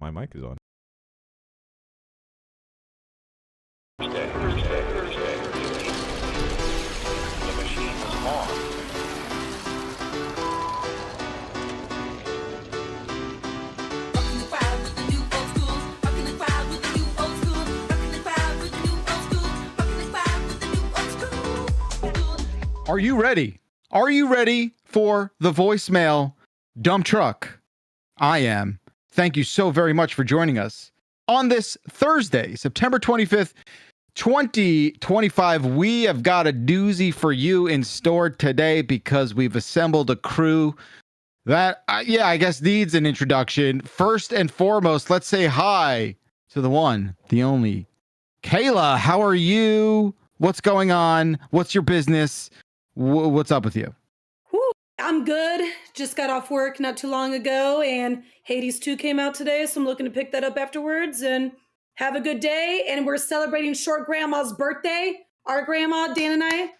My mic is on. Thursday. The machine is on. Are you ready? Are you ready for the voicemail dump truck? I am. Thank you so very much for joining us. On this Thursday, September 25th, 2025, we have got a doozy for you in store today because we've assembled a crew that, I guess needs an introduction. First and foremost, let's say hi to the one, the only, Kayla. How are you? What's going on? What's your business? What's up with you? Whew, I'm good. Just got off work not too long ago, and Hades 2 came out today, so I'm looking to pick that up afterwards and have a good day. And we're celebrating Short Grandma's birthday. Our grandma, Dan and I.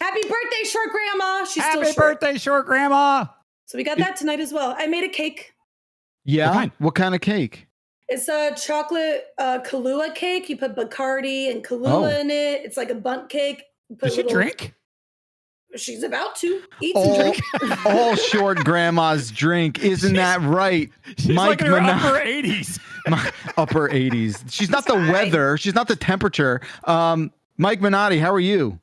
Happy birthday, Short Grandma! She's still short. Happy birthday, Short Grandma! So we got that tonight as well. I made a cake. Yeah? What kind of cake? It's a chocolate Kahlua cake. You put Bacardi and Kahlua in it. It's like a bundt cake. Does she drink? She's about to eat some drink. All Short Grandma's drink. Isn't that right? She's Mike like in her upper 80s. Upper 80s. She's not the weather. She's not the temperature. Mike Minotti, how are you?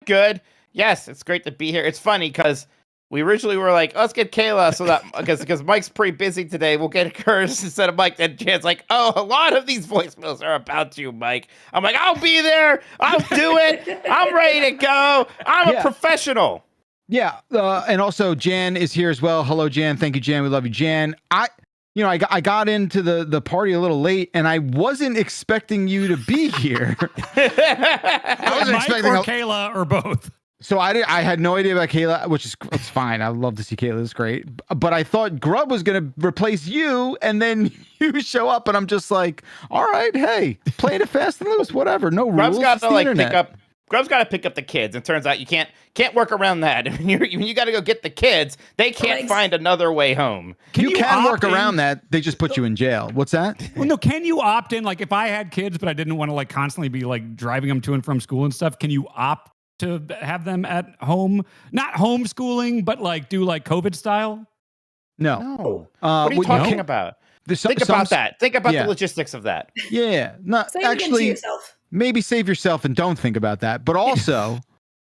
Good. Yes, it's great to be here. It's funny because we originally were like, let's get Kayla so that because Mike's pretty busy today. We'll get hers instead of Mike. Then Jan's like, oh, a lot of these voicemails are about you, Mike. I'm like, I'll be there. I'll do it. I'm ready to go. I'm a professional. Yeah. And also Jan is here as well. Hello, Jan. Thank you, Jan. We love you, Jan. I got into the party a little late, and I wasn't expecting you to be here. I wasn't expecting Kayla or both. So I had no idea about Kayla, which is it's fine. I love to see Kayla. It's great. But I thought Grub was going to replace you, and then you show up, and I'm just like, all right, hey, playing it fast and loose, whatever. No rules. Grub's got to pick up the kids. And turns out you can't work around that. You got to go get the kids. They can't find another way home. You can work around that. They just put you in jail. What's that? Well, no, can you opt in? Like if I had kids, but I didn't want to like constantly be like driving them to and from school and stuff, can you opt to have them at home? Not homeschooling, but like do like COVID style? No. What are you talking about? Think about that. Think about the logistics of that. Yeah. Not actually. Maybe save yourself and don't think about that. But also,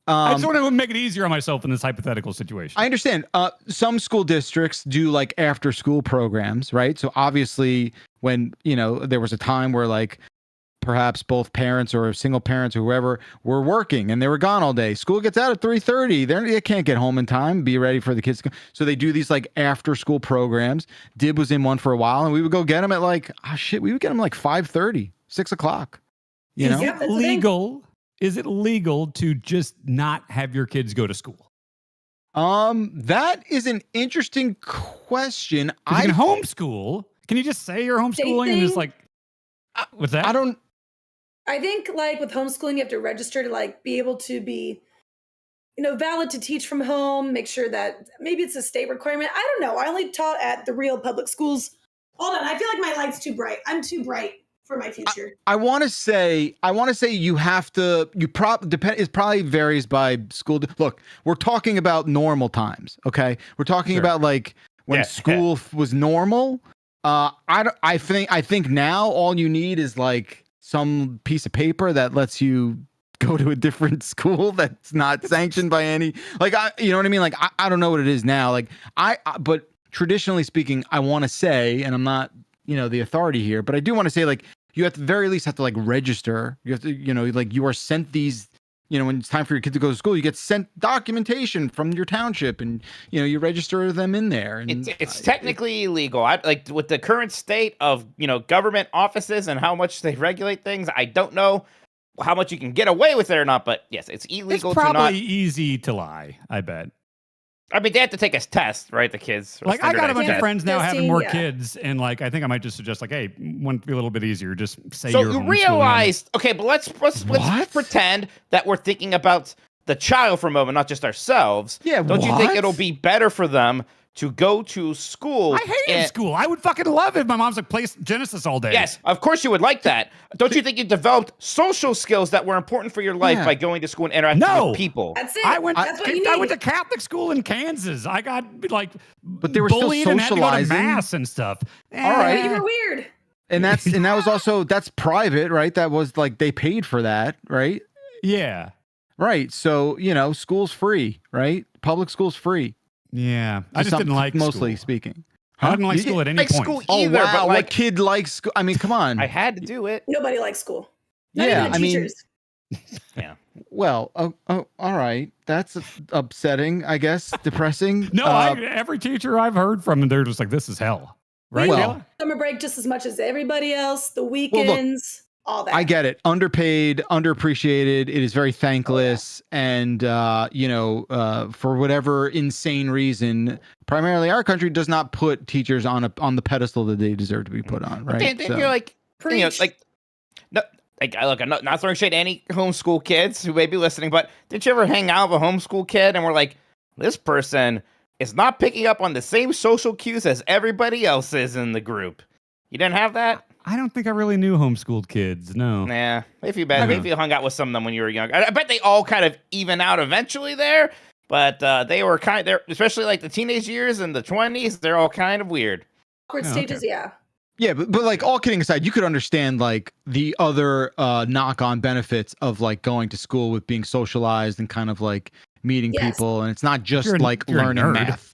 I just want to make it easier on myself in this hypothetical situation. I understand. Some school districts do like after school programs, right? So obviously when, there was a time where like perhaps both parents or single parents or whoever were working and they were gone all day. School gets out at 3:30. They can't get home in time, be ready for the kids to come. So they do these like after school programs. Dib was in one for a while, and we would go get him at like, we would get him like 5:30, 6 o'clock. Is it legal to just not have your kids go to school? That is an interesting question. You can homeschool. Can you just say you're homeschooling and just like, what's that? I think like with homeschooling, you have to register to like be able to be, valid to teach from home, make sure that maybe it's a state requirement. I don't know. I only taught at the real public schools. Hold on. I feel like my light's too bright. I'm too bright for my future. I want to say you have to, it probably varies by school. Look, we're talking about normal times. Okay. We're talking about like when school was normal. I think now all you need is like some piece of paper that lets you go to a different school that's not sanctioned by any, like, you know what I mean? Like, I don't know what it is now. Like but traditionally speaking, I want to say, and I'm not, the authority here, but I do want to say like, you at the very least have to like register. You have to, like you are sent these, when it's time for your kid to go to school, you get sent documentation from your township and, you register them in there. And it's technically illegal. Like with the current state of, government offices and how much they regulate things, I don't know how much you can get away with it or not, but yes, it's illegal. It's probably easy to lie, I bet. I mean, they have to take a test, right? The kids. Like, I got a bunch of friends now having more kids, and like, I think I might just suggest, like, hey, want to be a little bit easier, just say you're homeschooling. So you realize, okay, but let's pretend that we're thinking about the child for a moment, not just ourselves. Yeah. Don't you think it'll be better for them to go to school. I hated school. I would fucking love it if my mom's like, play Genesis all day. Yes, of course you would like that. Don't you think you developed social skills that were important for your life by going to school and interacting with people? That's it. I went That's to Catholic school in Kansas. I got like But they were still bullied and had to go to socializing. mass and stuff. All right. You were weird. And that was also that's private, right? That was like they paid for that, right? Yeah. Right. So, school's free, right? Public school's free. Yeah. I just didn't like mostly school. speaking. I didn't like school at any like point. school Oh, either, wow. but like What kid likes school? I mean, come on. I had to do it. Nobody likes school. Not Yeah, even the I mean- teachers. Yeah. Well, all right. That's upsetting, I guess. Depressing. No, every teacher I've heard from, they're just like, this is hell. Right? Well, Kayla? Summer break just as much as everybody else. The weekends, all that. I get it. Underpaid, underappreciated. It is very thankless. And, for whatever insane reason, primarily our country does not put teachers on the pedestal that they deserve to be put on, right? Then So- you're like, Preach. look, I'm not throwing shade at any homeschool kids who may be listening, but did you ever hang out with a homeschool kid and we're like, this person is not picking up on the same social cues as everybody else is in the group? You didn't have that? I don't think I really knew homeschooled kids. No. Nah. Maybe you hung out with some of them when you were young. I bet they all kind of even out eventually there, but they were especially like the teenage years and the 20s, they're all kind of weird. Awkward Oh, stages, okay. yeah. Yeah, but like all kidding aside, you could understand like the other knock-on benefits of like going to school with being socialized and kind of like meeting Yes. people, and it's not just You're like a learning nerd. math.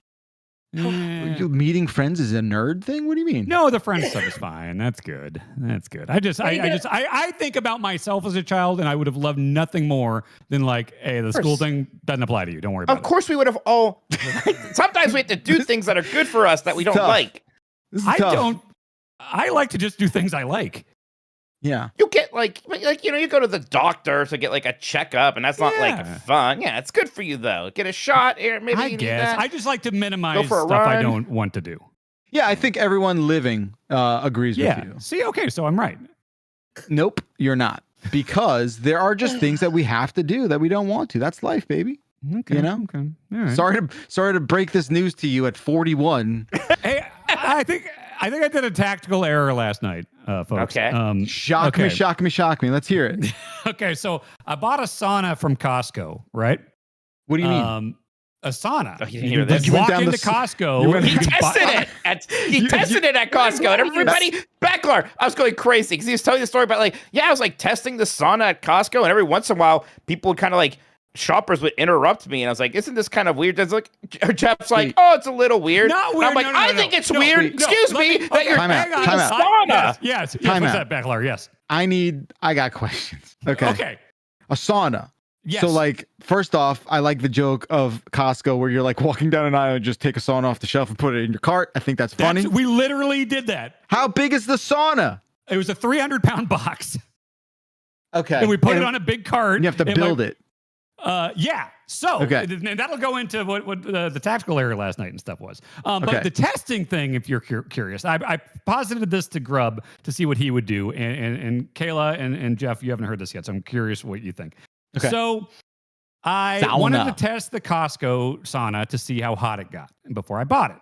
Eh. Meeting friends is a nerd thing? What do you mean? No, the friend stuff is fine. That's good. That's good. I think about myself as a child, and I would have loved nothing more than like, hey, the school thing doesn't apply to you. Don't worry about Of course we would have all sometimes we have to do things that are good for us that we don't Tough. like. This is it. tough. I like to just do things I like. Yeah. You get like you go to the doctor to get like a checkup, and that's not like Yeah. fun. Yeah, it's good for you though. Get a shot here, maybe I you need guess. that. I just like to minimize for a stuff I run. don't want to do. Yeah, I think everyone living agrees Yeah. with you. See, okay, so I'm right. Nope, you're not. Because there are just things that we have to do that we don't want to. That's life, baby. Okay. You know? Okay. All right. Sorry to break this news to you at 41. Hey, I think I did a tactical error last night, folks. Okay. Shock me. Let's hear it. Okay, so I bought a sauna from Costco, right? What do you mean? A sauna. Oh, you didn't hear this. You went Walk down into the Costco. you went- He you can buy- tested it at Costco, and everybody, Beckler, I was going crazy because he was telling the story about like, I was like testing the sauna at Costco, and every once in a while, people would kind of like, shoppers would interrupt me, and I was like, isn't this kind of weird? There's like, Jeff's like, oh, it's a little weird. Not And weird. I'm like, No, I think it's weird. wait, Excuse me, that you're Time out, hang on. time out. sauna. Yes. Time What's out. that, Beckler? Yes. I got questions. Okay. Okay. A sauna. Yes. So like, first off, I like the joke of Costco where you're like walking down an aisle and just take a sauna off the shelf and put it in your cart. I think that's funny. We literally did that. How big is the sauna? It was a 300-pound box, Okay. and we put it on a big cart. You have to build it. Yeah. So, Okay. and that'll go into what the tactical error last night and stuff was. Okay. But the testing thing, if you're curious, I posited this to Grub to see what he would do. And Kayla and Jeff, you haven't heard this yet, so I'm curious what you think. Okay. So I Sauna. wanted to test the Costco sauna to see how hot it got before I bought it.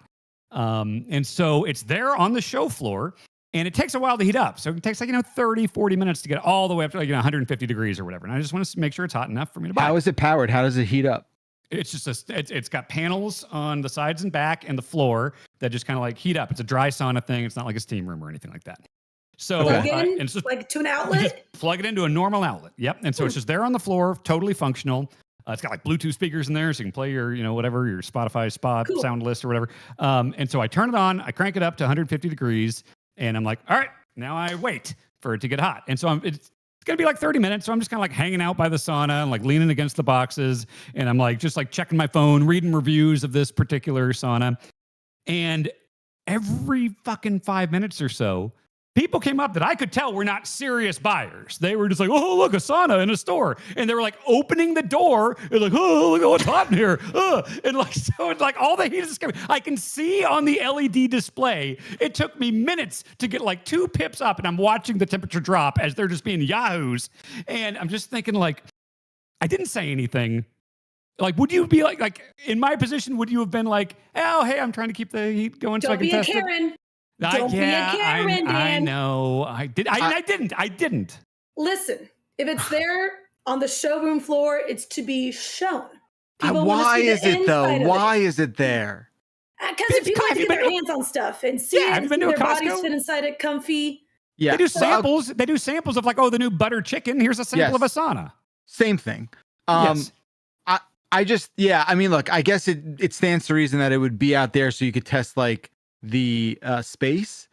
And so it's there on the show floor. And it takes a while to heat up. So it takes like, 30, 40 minutes to get all the way up to 150 degrees or whatever. And I just want to make sure it's hot enough for me to buy. How is it powered? How does it heat up? It's just it's got panels on the sides and back and the floor that just kind of like heat up. It's a dry sauna thing. It's not like a steam room or anything like that. So Plug in, and it's just, like to an you outlet. just plug it into a normal outlet. Yep. And so it's just there on the floor, totally functional. It's got like Bluetooth speakers in there, so you can play your, whatever, your Spotify Cool. sound list or whatever. And so I turn it on, I crank it up to 150 degrees, and I'm like, all right, now I wait for it to get hot. And so it's going to be like 30 minutes. So I'm just kind of like hanging out by the sauna and like leaning against the boxes. And I'm like, just like checking my phone, reading reviews of this particular sauna. And every fucking 5 minutes or so, people came up that I could tell were not serious buyers. They were just like, oh, look, a sauna in a store. And they were like opening the door and like, oh, look at what's hot in here. And like, so it's like all the heat is coming. I can see on the LED display, it took me minutes to get like 2 pips up, and I'm watching the temperature drop as they're just being yahoos. And I'm just thinking like, I didn't say anything. Like, would you be like in my position? Would you have been like, oh, hey, I'm trying to keep the heat going so I Don't can be a test it? Karen. Don't be a Karen, I Dan. know. I did. I didn't. Listen, if it's there on the showroom floor, it's to be shown. People wanna Why see the is it though? inside of Why is it there? Because people like to get their hands on stuff and see Have it, you been see to a their bodies Costco? fit inside it comfy. Yeah, They do samples. They do samples of like, oh, the new butter chicken. Here's a sample of a sauna. Same thing. Yes. I just, yeah, I mean, look, I guess it stands to reason that it would be out there so you could test like the space.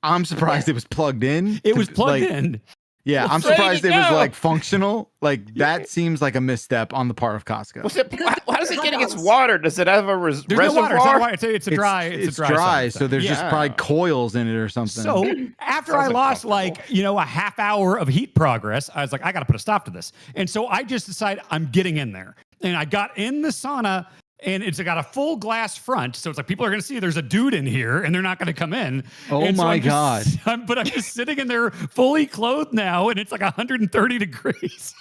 I'm surprised it was plugged in. It was plugged in. Yeah, I'm It's ready surprised to it was go. like functional. Like that seems like a misstep on the part of Costco. Was it? How does it Hot get its dogs. water? Does it have a There's reservoir? no water. It's not water. It's a dry. It's a dry, sauna. so there's just Yeah. probably coils in it or something. So after I Sounds lost uncomfortable. a half hour of heat progress, I was like, I got to put a stop to this. And so I just decided I'm getting in there. And I got in the sauna, and it's got a full glass front. So it's like people are going to see there's a dude in here, and they're not going to come in. Oh And so my I'm just- God. but I'm just sitting in there fully clothed now, and it's like 130 degrees.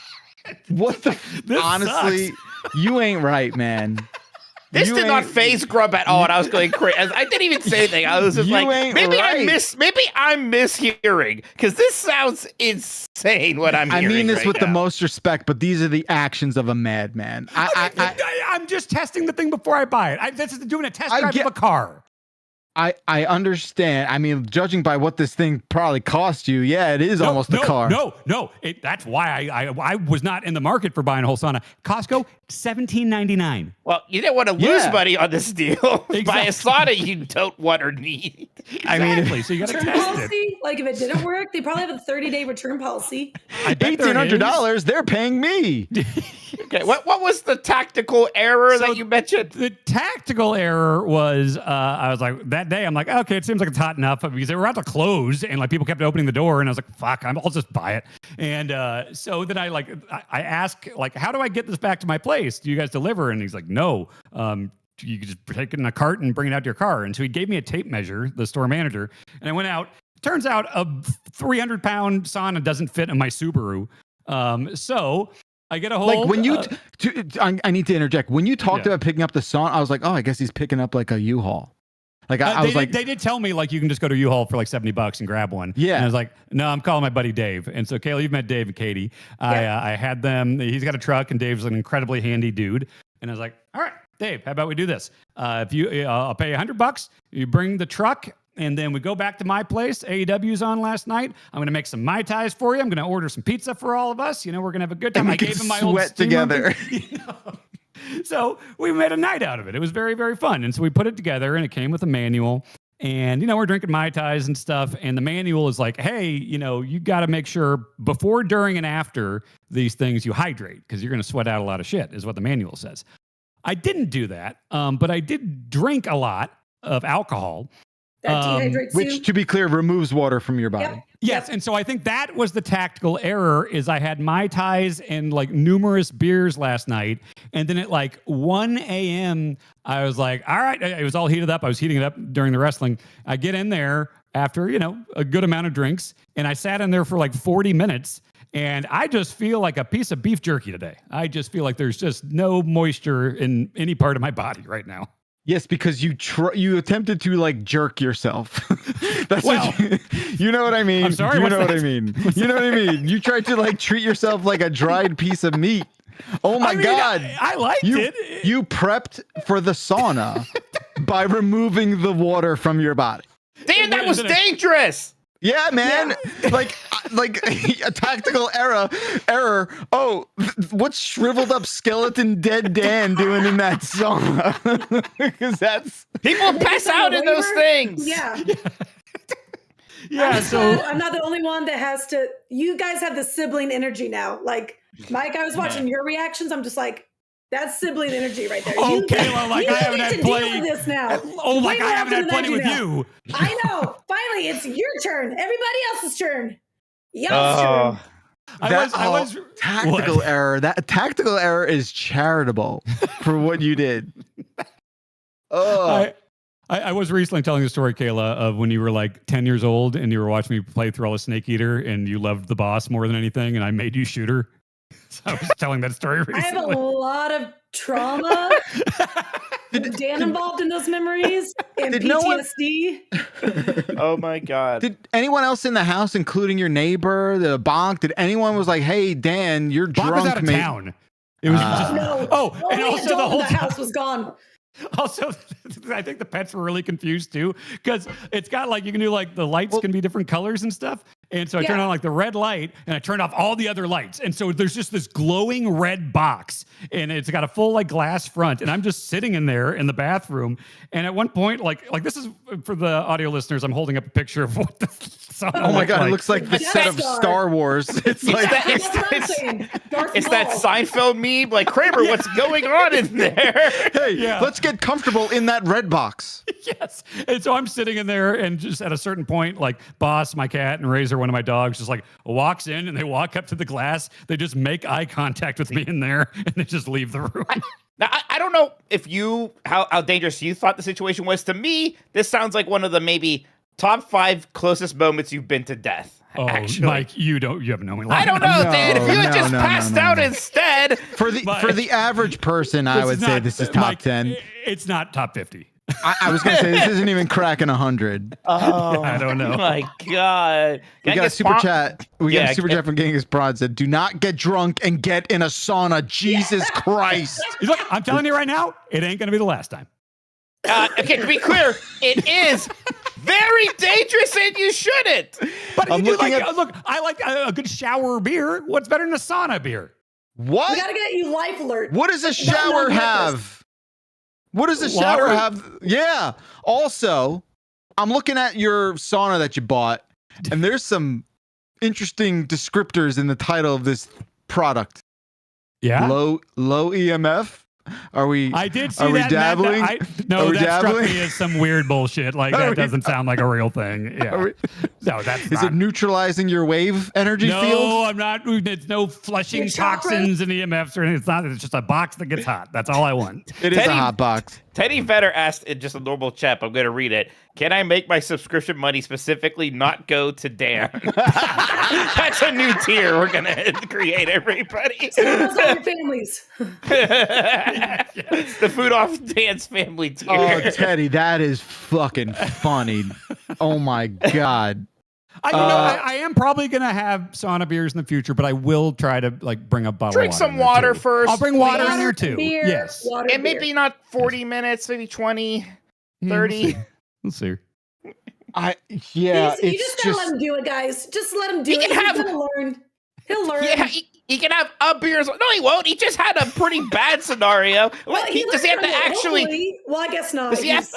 what the? This Honestly, you ain't right, man. This You did not ain't- phase Grub at all, and I was going crazy. I didn't even say anything. I was just You like, ain't maybe right. I'm mishearing because this sounds insane. What I'm I hearing mean this right with the now. most respect, but these are the actions of a madman. I'm just testing the thing before I buy it. This is doing a test I drive get- of a car. I understand. I mean, judging by what this thing probably cost you, yeah, it is almost a car. No. That's why I was not in the market for buying a whole sauna. Costco, $17.99. Well, you didn't want to lose Yeah. money on this deal. Buy a Exactly. sauna you don't want or need. I mean, Exactly. So you got to Return test it. policy? Like if it didn't work, they probably have a 30-day return policy. I bet there is. $1,800, they're paying me. Okay, what was the tactical error So that you mentioned? The tactical error was I was like that day I'm like, okay, it seems like it's hot enough because they were about to close and like people kept opening the door and I was like, fuck, I'll just buy it. And so then I asked like, how do I get this back to my place? Do you guys deliver? And he's like, no. You can just take it in a cart and bring it out to your car. And so he gave me a tape measure, the store manager, and I went out. Turns out a 300-pound sauna doesn't fit in my Subaru. So I get a whole Like when you, I need to interject. When you talked Yeah. about picking up the sauna, I was like, oh, I guess he's picking up like a U-Haul. Like I was like, they did tell me like you can just go to U-Haul for like $70 and grab one. Yeah. And I was like, no, I'm calling my buddy Dave. And so Kayla, you've met Dave and Katie. I had them. He's got a truck and Dave's an incredibly handy dude. And I was like, all right, Dave, how about we do this? If you, I'll pay you $100. You bring the truck. And then we go back to my place. AEW's on last night. I'm going to make some Mai Tais for you. I'm going to order some pizza for all of us. You know, we're going to have a good time. And we I can gave him my old sweat steamer. together. You know? So we made a night out of it. It was very, very fun. And so we put it together and it came with a manual. And, you know, we're drinking Mai Tais and stuff. And the manual is like, hey, you know, you got to make sure before, during, and after these things, you hydrate because you're going to sweat out a lot of shit, is what the manual says. I didn't do that, but I did drink a lot of alcohol. That dehydrates you. which, to be clear, removes water from your body. Yep. Yes, and so I think that was the tactical error is I had Mai Tais and like numerous beers last night. And then at like 1 a.m., I was like, all right, it was all heated up. I was heating it up during the wrestling. I get in there after, you know, a good amount of drinks. And I sat in there for like 40 minutes. And I just feel like a piece of beef jerky today. I just feel like there's just no moisture in any part of my body right now. Yes, because you attempted to like jerk yourself. That's Well, what you know what I mean. I'm sorry, You what's know what that? I mean. You know what I mean. You tried to like treat yourself like a dried piece of meat. Oh my I mean, God. I liked it. You prepped for the sauna by removing the water from your body. Damn, that was dangerous. Yeah, man. Like a tactical error. Oh, what's shriveled up skeleton dead Dan doing in that sauna? Because that's People pass out in those things. Yeah. Yeah, so I'm not the only one that has to. You guys have the sibling energy now. Like, Mike, I was watching your reactions. I'm just like, that's sibling energy right there. Oh, you Kayla, like you I haven't need had to deal plenty. with this now. Oh, like Way I more haven't had often than plenty with do now. you. I know. Finally, it's your turn. Everybody else's turn. Y'all's turn. I was tactical what? error. That tactical error is charitable for what you did. Oh, I was recently telling the story, Kayla, of when you were like 10 years old and you were watching me play through all the Snake Eater and you loved the boss more than anything, and I made you shoot her. So I was telling that story recently. I have a lot of trauma with Dan involved in those memories and Did no one- PTSD. Oh my god. Did anyone else in the house, including your neighbor, the bonk, did anyone was like, "Hey, Dan, you're Bob drunk"? was out of mate." town. It was just No. oh, and Only also the adult whole in the house was gone. Also, I think the pets were really confused too, because it's got like you can do like the lights can be different colors and stuff. And so I turned on like the red light and I turned off all the other lights. And so there's just this glowing red box and it's got a full like glass front. And I'm just sitting in there in the bathroom. And at one point, like this is for the audio listeners, I'm holding up a picture of what the song Oh my god, like. it looks like the set of Star Wars. It's like That's what I'm saying. Darth It's that Maul. Seinfeld meme, like Kramer, what's going on in there? hey, let's get comfortable in that red box. Yes. And so I'm sitting in there and just at a certain point, like Boss, my cat, and Razor, one of my dogs, just like walks in and they walk up to the glass. They just make eye contact with me in there and they just leave the room. Now, I don't know if how dangerous you thought the situation was. To me, this sounds like one of the maybe top 5 closest moments you've been to death. Oh, actually. Mike, you haven't known me long I don't enough. know, Dan. If you had just passed out no. instead. For the average person, I would say this is top Mike, 10. It's not top 50. I was gonna say this isn't even cracking 100. Oh, I don't know. My God. We got a super chat. We got a super Yeah. chat from Genghis Prod said, "Do not get drunk and get in a sauna." Jesus Christ! Look, I'm telling you right now, it ain't gonna be the last time. Okay, to be clear, it is very dangerous and you shouldn't. But I'm you do looking like, at- look, I like a good shower beer. What's better than a sauna beer? We What? gotta get you life alert. What does a shower have? What does a shower Water? have? Yeah. Also, I'm looking at your sauna that you bought, and there's some interesting descriptors in the title of this product. Yeah. Low EMF. Are we? I did see Are we that. dabbling? No, Are we that struck dabbling? me as some weird bullshit. Like Are that we- doesn't sound like a real thing. Yeah. Are we- No, that's Is not. it neutralizing your wave energy No, field? I'm not. It's no flushing Your chakra? toxins and EMFs or anything. It's not. It's just a box that gets hot. That's all I want. It is a Teddy- hot box. Teddy Vetter asked in just a normal chat, but I'm going to read it. Can I make my subscription money specifically not go to Dan? That's a new tier we're going to create, everybody. Those are your families. The food off Dan's family tier. Oh, Teddy, that is fucking funny. Oh my god. I am probably gonna have sauna beers in the future, but I will try to like bring a bottle. Drink of some in there, water too. first. I'll bring water in Water, there too. beer, Yes. water, And beer. maybe not 40 minutes, maybe 20, Yeah, 30. We'll see. Yeah, you it's just gotta let him do it, guys. Just let him do He it. can have- He's gonna learn. He'll learn. Yeah, he can have a beer. No, he won't. He just had a pretty bad scenario. Well, Does he have to learned it, actually? hopefully. Well, I guess not. Does he have?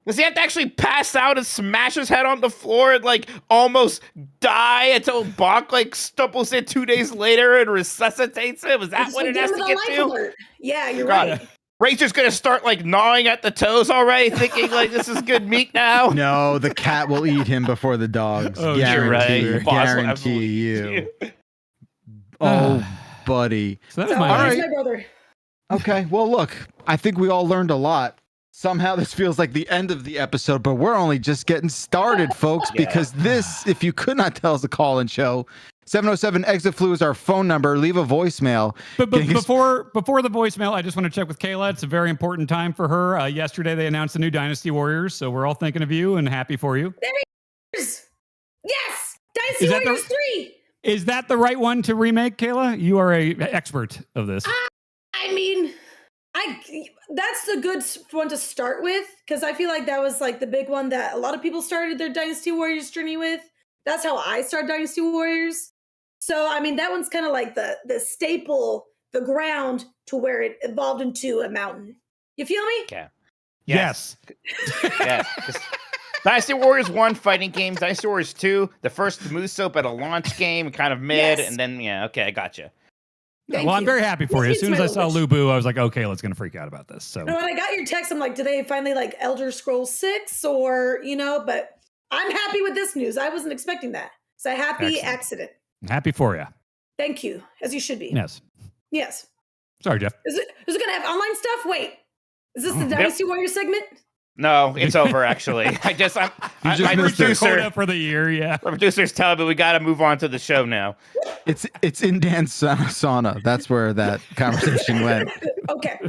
Does he have to actually pass out and smash his head on the floor and like almost die until Bach like stumbles in 2 days later and resuscitates him? Is that Just what it give has him to the get life to? alert. Yeah, you're God. right. Razor's gonna start like gnawing at the toes already, thinking like this is good meat now. No, the cat will eat him before the dogs. Oh, You're guarantee, right. Boss will guarantee absolutely you. eat Oh, buddy. So that was So, my. All he's right. my brother. Okay, well, look, I think we all learned a lot. Somehow this feels like the end of the episode, but we're only just getting started, folks, Yeah. because this, if you could not tell, is a call-in show. 707-EXIT-FLU is our phone number. Leave a voicemail. But Genghis- before the voicemail, I just want to check with Kayla. It's a very important time for her. Yesterday they announced the new Dynasty Warriors, so we're all thinking of you and happy for you. Yes! Dynasty Is that the- Warriors 3! Is that the right one to remake, Kayla? You are a expert of this. I mean, that's a good one to start with, because I feel like that was like the big one that a lot of people started their Dynasty Warriors journey with. That's how I started Dynasty Warriors. So, I mean, that one's kind of like the staple, the ground to where it evolved into a mountain. You feel me? Okay. Yes. Yes. Dynasty Warriors 1 fighting game, Dynasty Warriors 2, the first Moose Soap at a launch game, kind of mid, Yes. and then okay, I gotcha. Thank Well, I'm you. very happy for you. As It's soon as my I saw language. Lubu, I was like, okay, let's gonna freak out about this. So And when I got your text, I'm like, do they finally like Elder Scrolls 6 or, but I'm happy with this news. I wasn't expecting that. It's a happy Excellent. accident. I'm happy for you. Thank you, as you should be. Yes. Yes. Sorry, Jeff. Is it going to have online stuff? Wait, is this the Yep. Dynasty Warrior segment? No, it's over. Actually, I'm just my missed it. producer. Quota for the year, yeah. My producer's telling me we got to move on to the show now. It's in Dan's sauna. That's where that conversation went. Okay.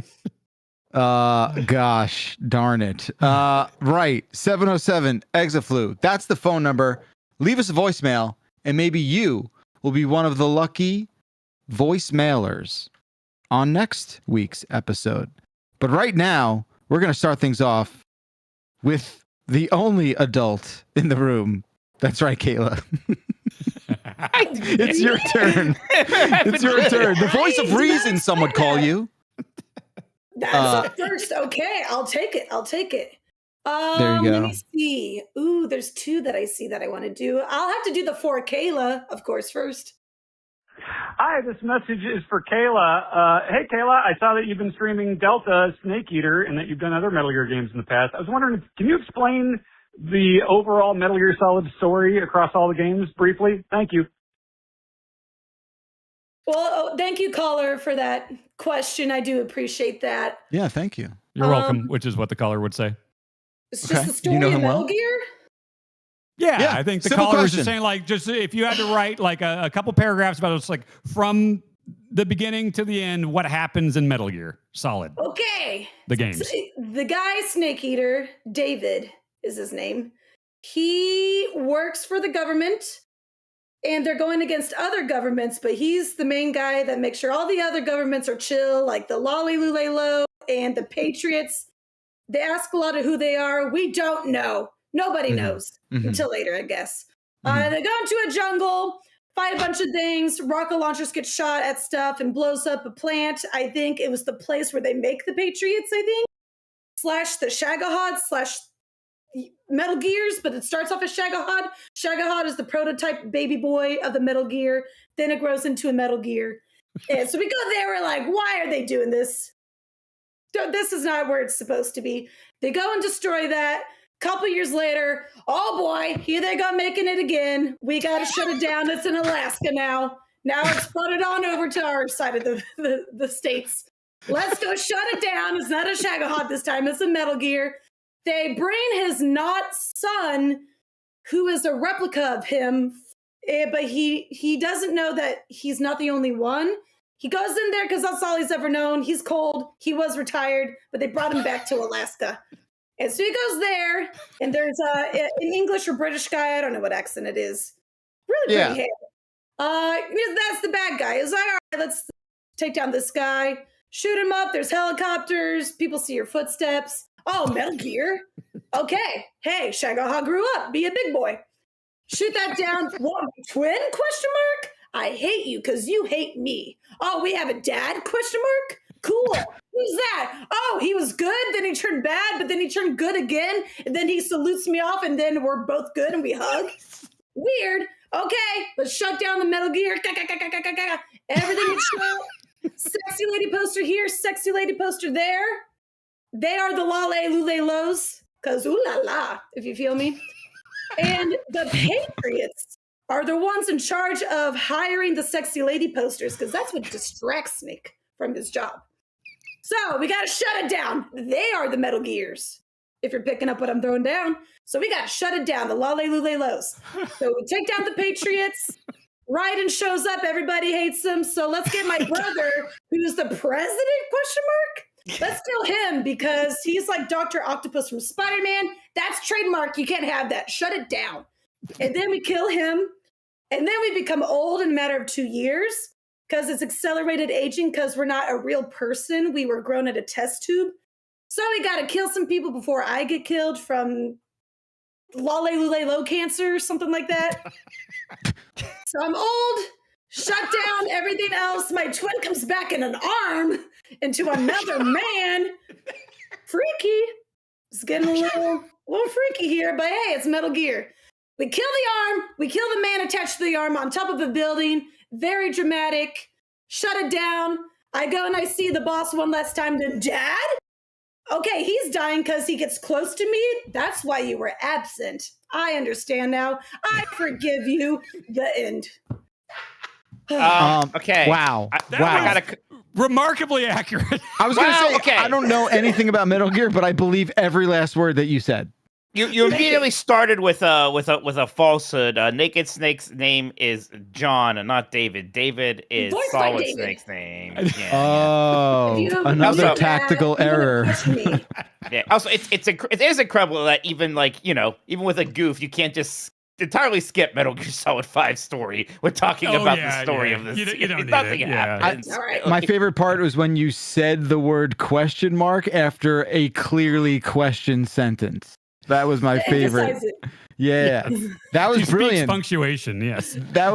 Gosh darn it. Right. 707 Exaflu. That's the phone number. Leave us a voicemail, and maybe you will be one of the lucky voicemailers on next week's episode. But right now, we're going to start things off with the only adult in the room. That's right, Kayla. It's your turn. It's your turn. The voice of reason, some would call you. That's up first. Okay, I'll take it. There you go. Let me see. Ooh, there's two that I see that I want to do. I'll have to do the for Kayla, of course, first. Hi, this message is for Kayla. Hey, Kayla, I saw that you've been streaming Delta Snake Eater and that you've done other Metal Gear games in the past. I was wondering, can you explain the overall Metal Gear Solid story across all the games briefly? Thank you. Well, thank you, caller, for that question. I do appreciate that. Yeah, thank you. You're welcome, which is what the caller would say. It's just the Do story you know of him Metal well? Gear. Yeah, I think the simple caller was question. just saying, like, just if you had to write like a couple paragraphs about it, it's like from the beginning to the end, what happens in Metal Gear Solid, Okay. the games. So, the guy, Snake Eater, David is his name. He works for the government, and they're going against other governments, but he's the main guy that makes sure all the other governments are chill, like the Lolly Lule Lo and the Patriots. They ask a lot of who they are. We don't know. Nobody knows until later, I guess. They go into a jungle, fight a bunch of things. Rocket launchers get shot at stuff and blows up a plant. I think it was the place where they make the Patriots, I think. / the Shagahod / Metal Gears, but it starts off as Shagahod. Shagahod is the prototype baby boy of the Metal Gear. Then it grows into a Metal Gear. And so we go there, we're like, why are they doing this? This is not where it's supposed to be. They go and destroy that. Couple years later, oh boy, here they go making it again. We got to shut it down. It's in Alaska now. Now it's brought it on over to our side of the states. Let's go shut it down. It's not a Shagahod this time. It's a Metal Gear. They bring his not son, who is a replica of him, but he doesn't know that he's not the only one. He goes in there because that's all he's ever known. He's cold. He was retired, but they brought him back to Alaska. And so he goes there, and there's an English or British guy. I don't know what accent it is. Really pretty hair. That's the bad guy. He's like, all right, let's take down this guy. Shoot him up. There's helicopters. People see your footsteps. Oh, Metal Gear. Okay. Hey, Shagahog grew up. Be a big boy. Shoot that down. What, twin? ? I hate you because you hate me. Oh, we have a dad? ? Cool. Who's that? Oh, he was good, then he turned bad, but then he turned good again, and then he salutes me off, and then we're both good and we hug. Weird. Okay, let's shut down the Metal Gear. Everything is shut. Sexy lady poster here, sexy lady poster there. They are the Lale Lule Los, because ooh la la, if you feel me. And the Patriots are the ones in charge of hiring the sexy lady posters, because that's what distracts Snake from his job. So we got to shut it down. They are the Metal Gears, if you're picking up what I'm throwing down. So we got to shut it down, the Lale Lule Los. So we take down the Patriots. Raiden shows up. Everybody hates him. So let's get my brother, who's the president, ? Let's kill him because he's like Dr. Octopus from Spider-Man. That's trademark. You can't have that. Shut it down. And then we kill him. And then we become old in a matter of 2 years. Because it's accelerated aging, because we're not a real person. We were grown at a test tube. So we got to kill some people before I get killed from Lale Lule Lo cancer or something like that. So I'm old, shut down everything else. My twin comes back in an arm into another man. Freaky. It's getting a little freaky here, but hey, it's Metal Gear. We kill the arm. We kill the man attached to the arm on top of a building. Very dramatic. Shut it down. I go and I see the boss one last time. Then Dad? Okay, he's dying because he gets close to me. That's why you were absent. I understand now. I forgive you. The end. Okay. Wow. That Remarkably accurate. I was going to Wow, say, okay. I don't know anything about Metal Gear, but I believe every last word that you said. You immediately started with a falsehood. Naked Snake's name is John and not David. David is Voiced by Solid David. Snake's name. Yeah, Oh, If you another believe tactical that, you're gonna error. question me. yeah. Also, it is incredible that even even with a goof, you can't just entirely skip Metal Gear Solid 5 story when talking about the story of this. You don't need Nothing it, yeah. happens. All right. My favorite part was when you said the word question mark after a clearly questioned sentence. That was my favorite. Emphasize it. Yeah, that was She speaks brilliant. punctuation, yes. That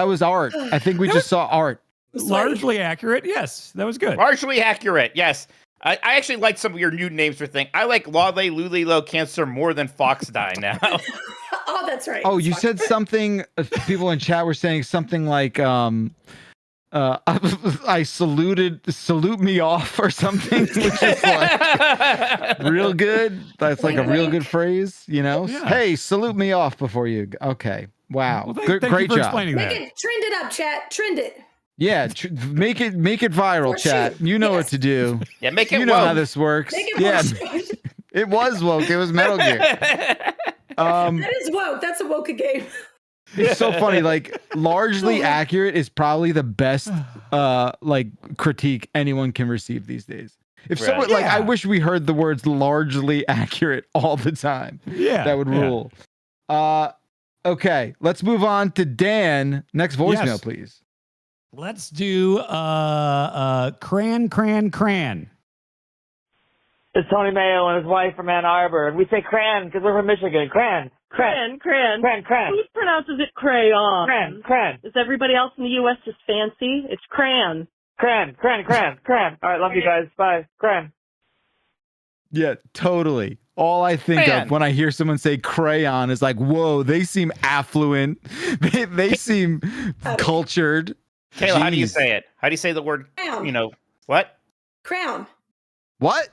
was art. I think we just saw art. Largely accurate, yes. That was good. Largely accurate, yes. I actually like some of your new names for things. I like Lale Lulilo Cancer more than Fox Die now. Oh, that's right. Oh, you said something. People in chat were saying something like, I salute me off or something, which is like real good. That's like a real good phrase, you know? Yeah. Hey, salute me off before you. Okay. Wow. Well, Good, thank great you for job. explaining Make that. it trend it up, chat. Trend it. Yeah. Make it viral, Or chat. shoot. You know Yes. what to do. Yeah, make it You know how woke. this works. Make it Yeah. woke. It was woke. It was Metal Gear. That is woke. That's a woke game. It's so funny. Like, largely accurate is probably the best like critique anyone can receive these days. If Right. someone like, I Yeah. wish we heard the words largely accurate all the time. Yeah. That would yeah. rule. Okay, let's move on to Dan. Next voicemail, Yes. please. Let's do Cran. It's Tony Mayo and his wife from Ann Arbor, and we say cran because we're from Michigan. Cran. Cran. Who Pronounces it crayon. Cran. Is everybody else in the U.S. just fancy? It's cran. Cran. All right, love you guys. Bye. Cran. Yeah, totally. All I think Crayon. of when I hear someone say crayon is like, whoa, they seem affluent. They seem cultured. Kayla, how do you Jeez. say it? How do you say the word, Crown. what? Crown. What?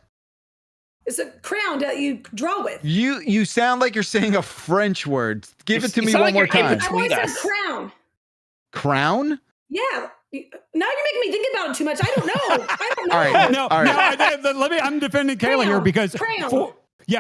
It's a crown that you draw with. You sound like you're saying a French word. Give it to You me sound one like more you're time. able I always Tweet said us. crown. Crown? Yeah. Now you're making me think about it too much. I don't know. All right. No, All right. I'm defending Kayla here Crown. because Crown.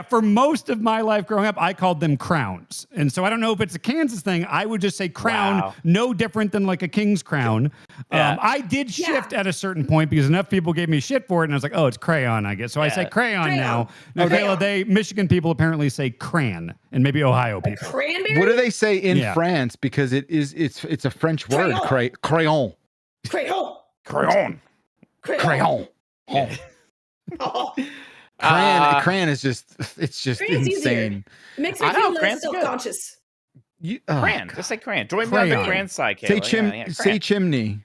for most of my life growing up, I called them crowns. And so I don't know if it's a Kansas thing. I would just say crown, Wow. no different than like a king's crown. Yeah. I did shift Yeah. at a certain point because enough people gave me shit for it. And I was like, oh, it's crayon, I guess. So I say crayon Crayon. now. Now, Kayla, Michigan people apparently say cran, and maybe Ohio people. Cranberry? What do they say in Yeah. France? Because it's a French word. Crayon. Crayon. Crayon. Crayon. Oh, Cran is just it's just Cran's insane. it makes me I know, feel less cran's good. self-conscious. Cran. Just say cran. Join me on the Crayon. cran side, Kayla. Say Cran. chimney.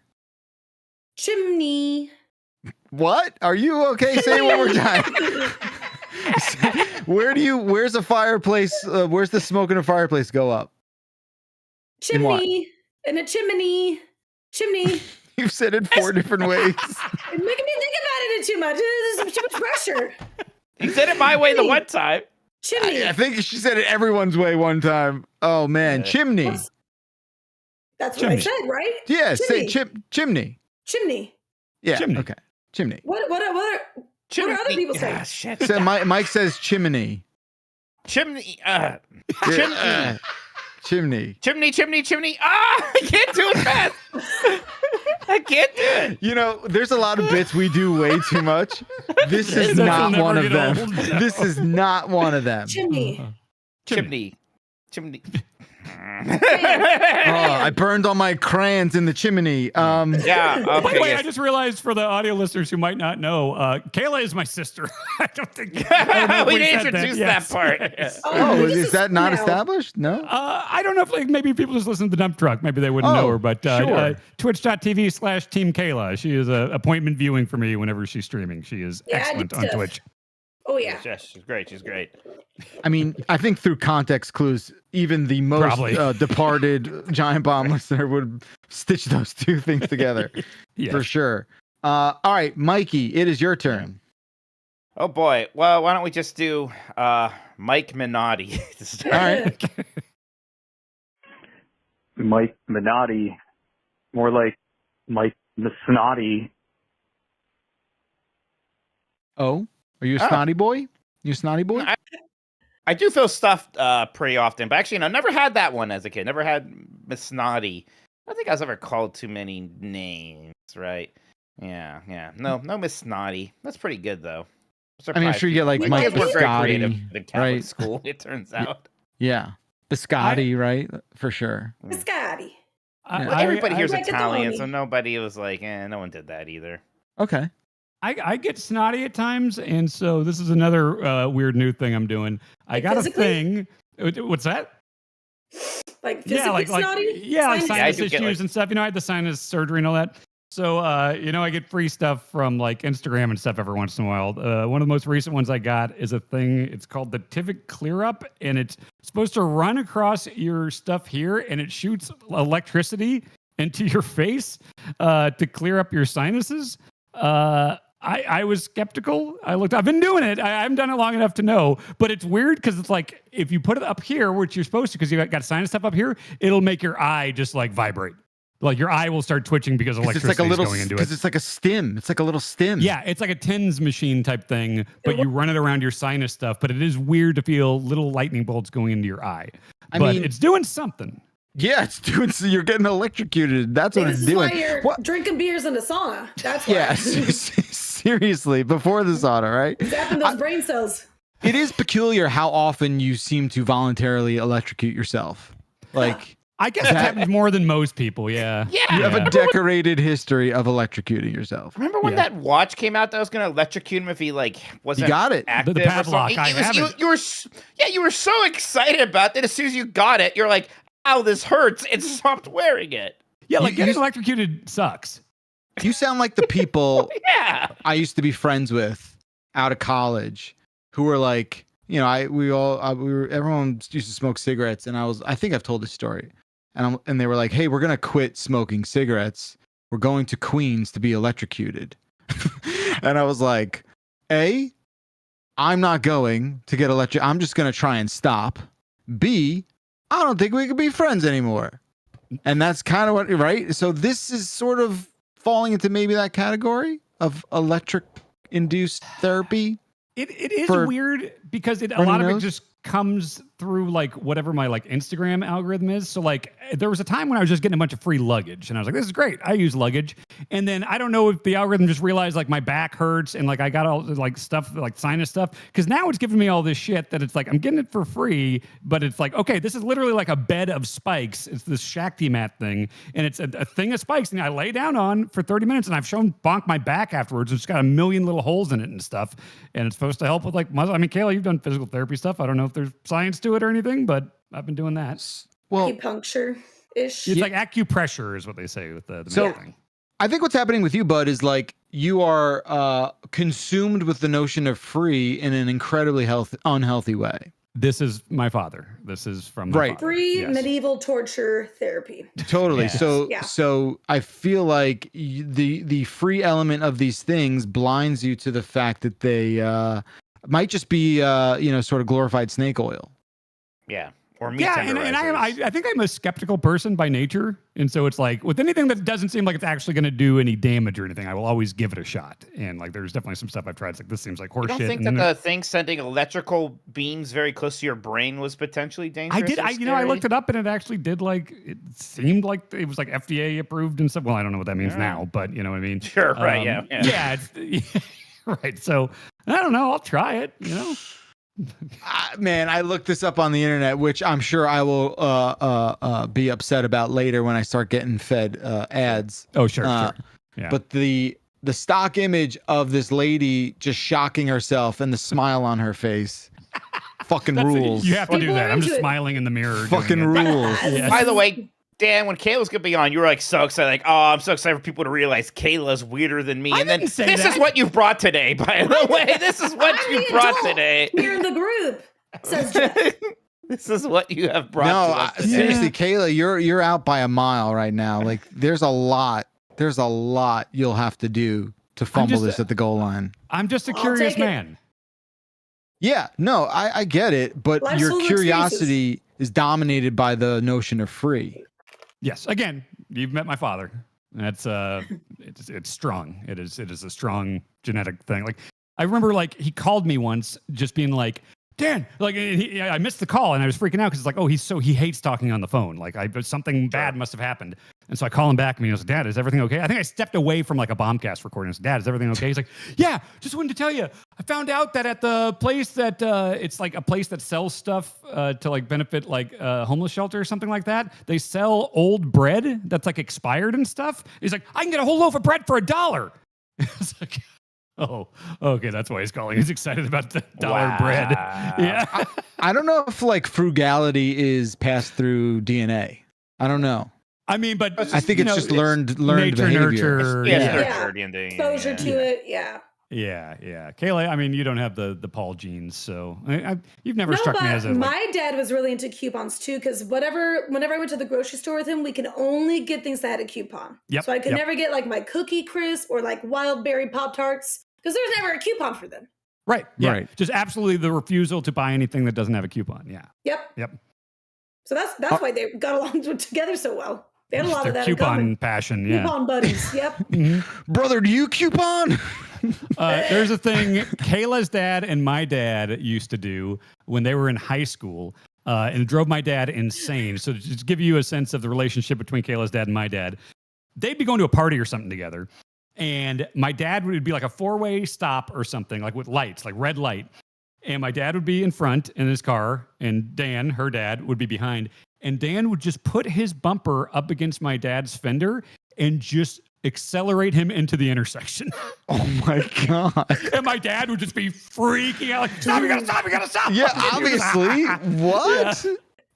Chimney. What? Are you okay? Say it one more time. Where's the fireplace? Where's the smoke in a fireplace go up? In what? Chimney. And a chimney. Chimney. You've said it 4 different ways. It's making me think about it too much. There's too much pressure. You said it my way the one time. Chimney. I think she said it everyone's way one time. Oh man, Yeah. chimney. That's what I Chimney. said, right? Yeah, say Chimney. chimney. Chimney. Yeah, Chimney. okay, chimney. What are other people saying? Shit. So Mike says chimney. Chimney. Yeah, chimney. Chimney. Ah, I can't do it fast. I can't do it. You know, there's a lot of bits we do way too much. This is That'll not never one of get them. old. This is not one of them. Chimney. Chimney. Oh, I burned all my crayons in the chimney. Yeah. By Okay. the way, yes. I just realized for the audio listeners who might not know, Kayla is my sister. I don't think I don't know if we said didn't introduce that Yes. part. Yes. Oh, this is that not now. established? No. I don't know if like maybe people just listen to the dump truck. Maybe they wouldn't Oh, know her, but sure. twitch.tv/Team Kayla. She is appointment viewing for me whenever she's streaming. She is Yeah, I excellent do on stuff. Twitch. Oh yeah. Yes, she's great. She's great. I mean, I think through context clues, even the most Probably. departed Giant Bomb listener would stitch those two things together Yeah. for sure. All right, Mikey, it is your turn. Oh boy. Well, why don't we just do Mike Minotti to start? All right. Mike Minotti, more like Mike Snotty. Oh, are you a Oh. snotty boy? You a snotty boy? I do feel stuffed pretty often, but actually, never had that one as a kid. Never had Miss Snotty. I don't think I was ever called too many names, right? Yeah. No Miss Snotty. That's pretty good though. I mean, I'm sure you get like You Mike might be- very creative Biscotti, in Catholic right? school. It turns out. Yeah, Biscotti, right? For sure. Biscotti. Yeah. Well, everybody here's Like a Italian, Tony. so nobody was like, no one did that either. Okay. I get snotty at times, and so this is another weird new thing I'm doing. I Like got physically? a thing. What's that? Like physically snotty? Yeah, like Sinus- I sinus do get, issues and stuff. I had the sinus surgery and all that. So, I get free stuff from like Instagram and stuff every once in a while. One of the most recent ones I got is a thing. It's called the Tivik Clear Up, and it's supposed to run across your stuff here, and it shoots electricity into your face to clear up your sinuses. I was skeptical. I've been doing it. I haven't done it long enough to know, but it's weird because it's like if you put it up here, which you're supposed to, because you got sinus stuff up here, it'll make your eye just like vibrate. Like your eye will start twitching because electricity It's like a little, going into it. because it's like a stim. It's like a little stim. Yeah, it's like a TENS machine type thing, but you run it around your sinus stuff. But it is weird to feel little lightning bolts going into your eye. I But mean- it's doing something. Yeah, it's doing. So you're getting electrocuted. That's what This it's is doing. why you're What? drinking beers in the sauna. That's why. Yeah, seriously, before the sauna, right? Zapping those brain cells. It is peculiar how often you seem to voluntarily electrocute yourself. Like I guess it happens more than most people. Yeah. Yeah. you have a decorated history of electrocuting yourself. Remember when that watch came out that was going to electrocute him if he like wasn't You got it. active The or padlock, something? I have it. You were so excited about that. As soon as you got it, you're like, "Ow, this hurts!" And stopped wearing it. Yeah, like You- getting you- electrocuted sucks. You sound like the people Yeah. I used to be friends with out of college who were like, everyone used to smoke cigarettes, and I think I've told this story, and they were like, hey, we're gonna quit smoking cigarettes. We're going to Queens to be electrocuted, and I was like, I'm not going to get electrocuted. I'm just gonna try and stop. B, I don't think we can be friends anymore, and that's kind of what, right? So this is sort of falling into maybe that category of electric induced therapy. It is For weird because a runny lot of it nose? just comes through like whatever my like Instagram algorithm is. So like there was a time when I was just getting a bunch of free luggage and I was like, this is great. I use luggage. And then I don't know if the algorithm just realized like my back hurts and like I got all like stuff like sinus stuff. Cause now it's giving me all this shit that it's like I'm getting it for free, but it's like, okay, this is literally like a bed of spikes. It's this Shakti mat thing. And it's a thing of spikes and I lay down on for 30 minutes and I've shown bonk my back afterwards. It's got a million little holes in it and stuff. And it's supposed to help with like muscle. I mean, Kayla, you've done physical therapy stuff. I don't know if there's science to it or anything, but I've been doing that. Well, Acupuncture-ish. It's like acupressure is what they say with the So- main thing. I think what's happening with you, Bud, is like you are consumed with the notion of free in an incredibly unhealthy way. This is my father. This is from my Right. father. Free Yes. medieval torture therapy. Totally. Yes. So Yeah. so I feel like the free element of these things blinds you to the fact that they might just be sort of glorified snake oil. Yeah. Or meat Yeah, and I think I'm a skeptical person by nature, and so it's like with anything that doesn't seem like it's actually going to do any damage or anything, I will always give it a shot. And like, there's definitely some stuff I've tried. It's like this seems like You horseshit. don't think that the thing sending electrical beams very close to your brain was potentially dangerous? I did. or I scary? looked it up, and it actually did. Like, it seemed like it was like FDA approved and stuff. Well, I don't know what that means now, but you know what I mean. Sure. Right. Yeah. Yeah. Right. So I don't know. I'll try it. You know. Man, I looked this up on the internet, which I'm sure I will be upset about later when I start getting fed ads. Oh, sure. Sure. Yeah. But the stock image of this lady just shocking herself and the smile on her face, fucking rules. You have to do People that. are I'm just into it. smiling in the mirror. Fucking doing it. rules. Yeah. By the way, Dan, when Kayla's gonna be on, you were like so excited, like, oh, I'm so excited for people to realize Kayla's weirder than me. I And then didn't say this is that. what you've brought today, by the way. This is what I'm you the brought adult today. here in the group, says Jeff. This is what you have brought No, to us today. seriously, Kayla, you're out by a mile right now. Like there's a lot you'll have to do to fumble just- this at the goal line. I'm just a I'll curious take it. man. Yeah, no, I get it, but Life's your full of curiosity is dominated by the notion of free. Yes. Again, you've met my father. That's it's strong. It is a strong genetic thing. Like I remember like he called me once, just being like, Dan, like I missed the call and I was freaking out because it's like, oh, he hates talking on the phone. Like something bad must have happened. And so I call him back and he goes, Dad, is everything okay? I think I stepped away from like a Bombcast recording. I said, Dad, is everything okay? He's like, yeah, just wanted to tell you, I found out that at the place that it's like a place that sells stuff to like benefit like homeless shelter or something like that. They sell old bread that's like expired and stuff. He's like, I can get a whole loaf of bread for $1. It's like, oh, okay, that's why he's calling. He's excited about the dollar bread. Yeah. I don't know if like frugality is passed through DNA. I don't know. I mean, but I think it's just learned nature, behavior. nurture. Exposure to it. Yeah. Yeah. Kayla, I mean, you don't have the Paul genes, so you've never struck me as a. My dad was really into coupons too, because whenever I went to the grocery store with him, we can only get things that had a coupon. Yep. So I could never get like my Cookie Crisp or like Wild Berry Pop Tarts because there's never a coupon for them. Right. Yeah. Right. Just absolutely the refusal to buy anything that doesn't have a coupon. Yeah. Yep. So that's why they got along together so well. They had a lot of that coupon in common. Passion. Yeah. Coupon buddies. Yep. Brother, do you coupon? There's a thing Kayla's dad and my dad used to do when they were in high school, and it drove my dad insane. So to just give you a sense of the relationship between Kayla's dad and my dad, they'd be going to a party or something together, and my dad would be like a 4-way stop or something, like with lights, like red light. And my dad would be in front in his car, and Dan, her dad, would be behind. And Dan would just put his bumper up against my dad's fender and just accelerate him into the intersection. Oh my God. And my dad would just be freaking out, like, stop, you gotta stop. Yeah, obviously. What?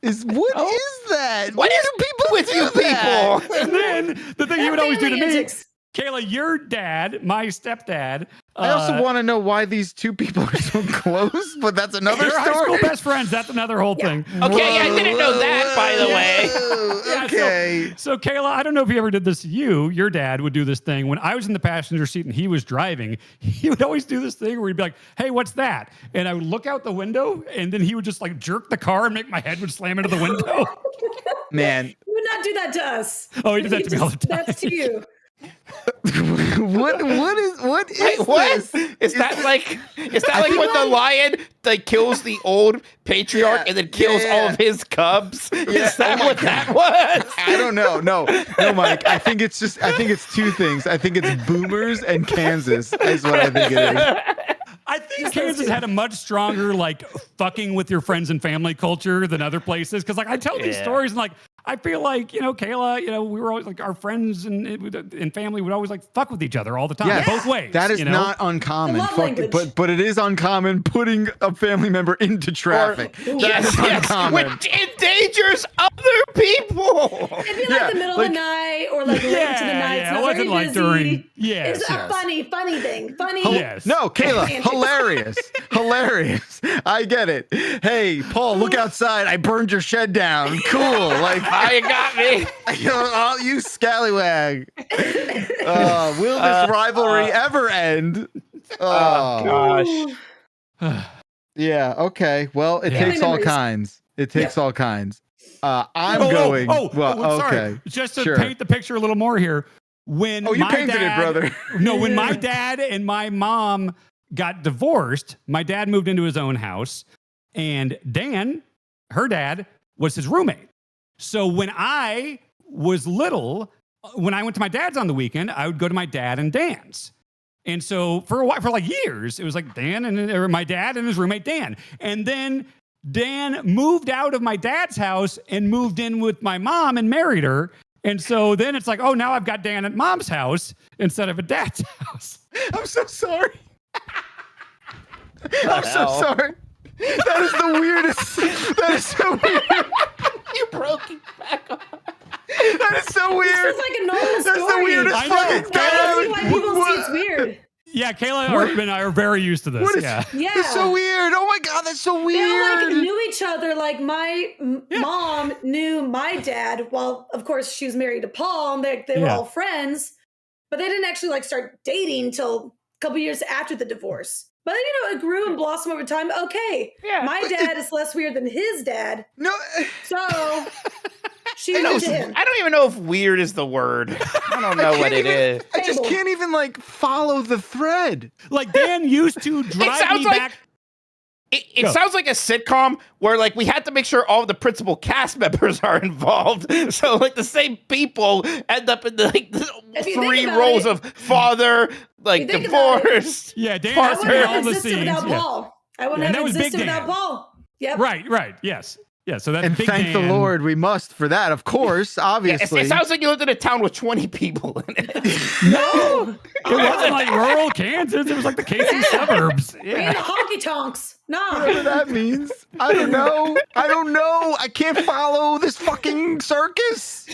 Is that? What is people with you people? And then the thing he would always do to me, Kayla, your dad, my stepdad. I also want to know why these two people are so close, but that's another story. High school best friends. That's another whole thing. Okay, I didn't know that, by the way. Okay. So Kayla, I don't know if he ever did this to you. Your dad would do this thing when I was in the passenger seat and he was driving. He would always do this thing where he'd be like, "Hey, what's that?" And I would look out the window, and then he would just like jerk the car and make my head would slam into the window. Man, He would not do that to us. Oh, he did that to me all the time. That's to you. what is What? this? Is that like when the lion like kills the old patriarch and then kills all of his cubs? Is that what that was? I don't know. No, Mike. I think it's two things. I think it's boomers and Kansas is what I think it is. I think Kansas had a much stronger like fucking with your friends and family culture than other places. Cause like I tell these stories and like, I feel like, Kayla, we were always like our friends and family would always like fuck with each other all the time, both ways. That is not uncommon. But it is uncommon putting a family member into traffic. That is uncommon. Which endangers other people. It'd be like the middle of the night or like late into the night. Yeah, It's it not wasn't very like busy. during. Yes, It's a funny thing. Funny. Yes. No, Kayla, hilarious. I get it. Hey, Paul, look outside. I burned your shed down. Cool. Like, You got me. You scallywag. Will this rivalry ever end? Oh gosh. Yeah. Okay. Well, it takes all kinds. It takes all kinds. I'm going. Sorry. Okay. Just to paint the picture a little more here. When you painted it, brother. No, when my dad and my mom got divorced, my dad moved into his own house, and Dan, her dad, was his roommate. So when I was little, when I went to my dad's on the weekend, I would go to my dad and Dan's. And so for a while, for like years, it was like my dad and his roommate Dan. And then Dan moved out of my dad's house and moved in with my mom and married her. And so then it's like, oh, now I've got Dan at mom's house instead of at dad's house. I'm so sorry. I'm so sorry. That is the weirdest. That is so weird. You broke it back on. That is so weird. This is like a normal story. That's the weirdest I know. fucking thing. I don't see why people see it's weird. Yeah, Kayla and I are very used to this. Yeah. That's so weird. Oh my God, that's so weird. They like knew each other. Like my mom knew my dad. Well, of course, she was married to Paul, and they were all friends. But they didn't actually like start dating until a couple years after the divorce. But it grew and blossomed over time. Okay, my dad is less weird than his dad. No, so she was into him. I don't even know if weird is the word. I don't know what it is. I just can't even like follow the thread. Like Dan used to drive me back. It sounds like a sitcom where like we had to make sure all the principal cast members are involved. So like the same people end up in the, like the 3 roles of father, like divorced. Yeah, Dan I has to wouldn't be have all the existed scenes. without Paul. I wouldn't have existed without Paul. Yep. Right. Yes. Yeah, so that's and Big thank the Dan. Lord we must for that, of course, obviously. It sounds like you lived in a town with 20 people in it. No, it wasn't like rural Kansas. It was like the Casey suburbs. We in the honky tonks. No. Whatever that means. I don't know. I can't follow this fucking circus.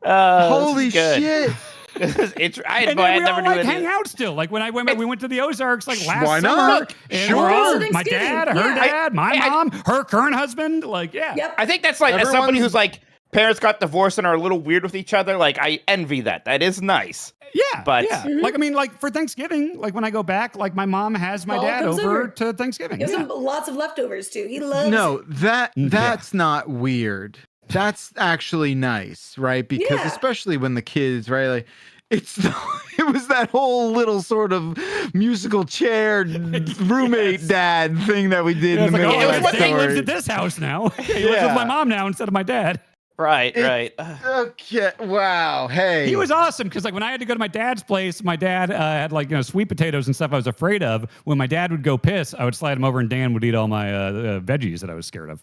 Holy shit. I and then we never all knew like hang out still. Like when we went to the Ozarks like last Why summer. not? And Sure. we're all, Thanksgiving. my dad, her Yeah. dad, my mom, her current husband. Like, yeah. Yep. I think that's like, as somebody who's like, parents got divorced and are a little weird with each other, like, I envy that. That is nice. Yeah. But yeah. Like, I mean, like for Thanksgiving, like when I go back, like my mom has my Paul dad comes over over. to Thanksgiving. Gives Yeah. him lots of leftovers too. He loves No, it. that's not weird. That's actually nice, right? Because Yeah. especially when the kids, right? Like it was that whole little sort of musical chair roommate dad thing that we did in the Like, middle oh, of that Dan lives story. at this house now. He lives with my mom now instead of my dad. Right. Okay. Wow. Hey. He was awesome because like when I had to go to my dad's place, my dad had like sweet potatoes and stuff I was afraid of. When my dad would go piss, I would slide him over and Dan would eat all my veggies that I was scared of.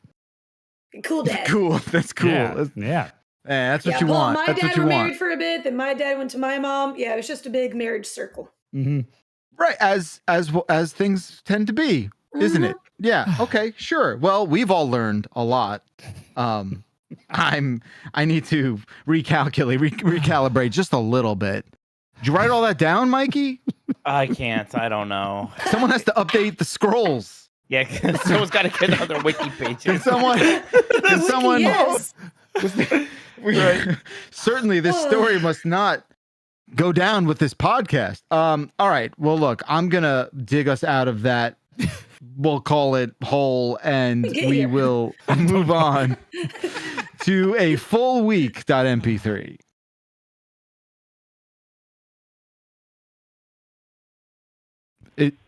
Cool dad. Cool. That's cool. Yeah. Yeah, that's what Yeah, you Paul, want. my That's dad what you were want. married for a bit. Then my dad went to my mom. Yeah, it was just a big marriage circle. Mm-hmm. Right, as things tend to be, isn't it? Yeah. Okay. Sure. Well, we've all learned a lot. I need to recalibrate just a little bit. Did you write all that down, Mikey? I can't. I don't know. Someone has to update the scrolls. Yeah, someone's got to get another wiki page. Can someone? Yes. Certainly, this story must not go down with this podcast. All right. Well, look, I'm gonna dig us out of that. We'll call it hole, and we will move on to a full week.mp3.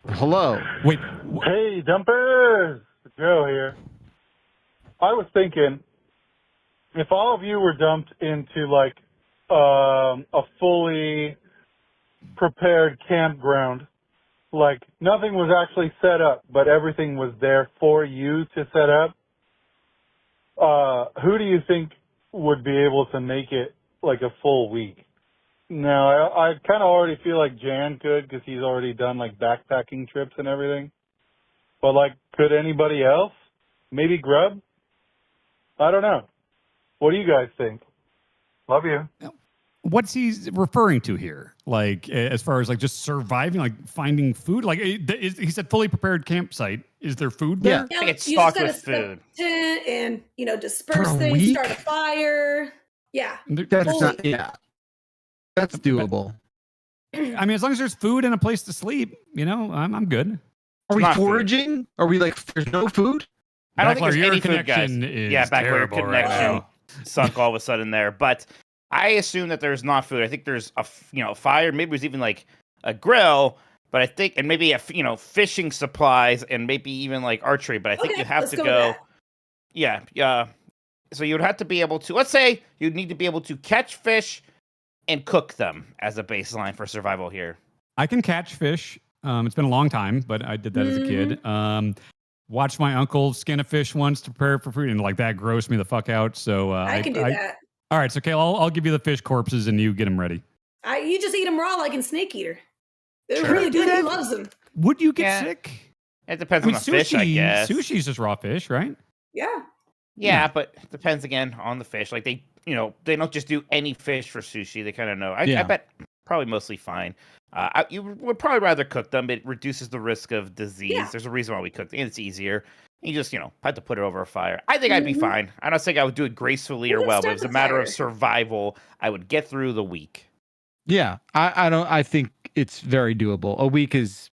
Hello. Wait. Hey, dumpers! Joe here. I was thinking, if all of you were dumped into like a fully prepared campground, like nothing was actually set up, but everything was there for you to set up, who do you think would be able to make it like a full week? No, I kind of already feel like Jan could because he's already done like backpacking trips and everything. But like, could anybody else? Maybe Grub? I don't know. What do you guys think? Love you. What's he referring to here? Like, as far as like just surviving, like finding food? Like, he said fully prepared campsite. Is there food there? I think it's you just stocked gotta with set up food. a tent and For disperse a things, week? start a fire. Yeah. That's Fully. not. Yeah. That's doable. I mean, as long as there's food and a place to sleep, I'm good. Are we not food. foraging? Are we like? There's no food. I don't think there's your any food, guys. connection is Yeah, back where your terrible right connection now. sunk all of a sudden there. But I assume that there's not food. I think there's a fire. Maybe there's even like a grill. But I think, and maybe fishing supplies, and maybe even like archery. But I think you have let's to go go. with Yeah. So you would have to be able to. Let's say you'd need to be able to catch fish and cook them as a baseline for survival here. I can catch fish. It's been a long time, but I did that as a kid. Watched my uncle skin a fish once to prepare for food, and like that grossed me the fuck out. So I can do that. All right, so Kayla, I'll give you the fish corpses, and you get them ready. You just eat them raw like in Snake Eater. They're Sure. really good. He loves them. Would you get Yeah. sick? It depends I mean, on the fish, I guess. Sushi's just raw fish, right? Yeah. Yeah, but it depends again on the fish. Like they don't just do any fish for sushi. They kind of know. I Yeah. bet probably mostly fine. You would probably rather cook them. It reduces the risk of disease. Yeah. There's a reason why we cook them. It's easier. You just, had to put it over a fire. I think I'd be fine. I don't think I would do it gracefully or Let's well, but start if it's a the matter fire. of survival, I would get through the week. Yeah, I think it's very doable. A week is,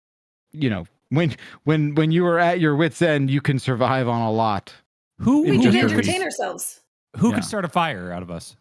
when you are at your wit's end, you can survive on a lot. Who We Just can a entertain week. ourselves. Who Yeah. could start a fire out of us?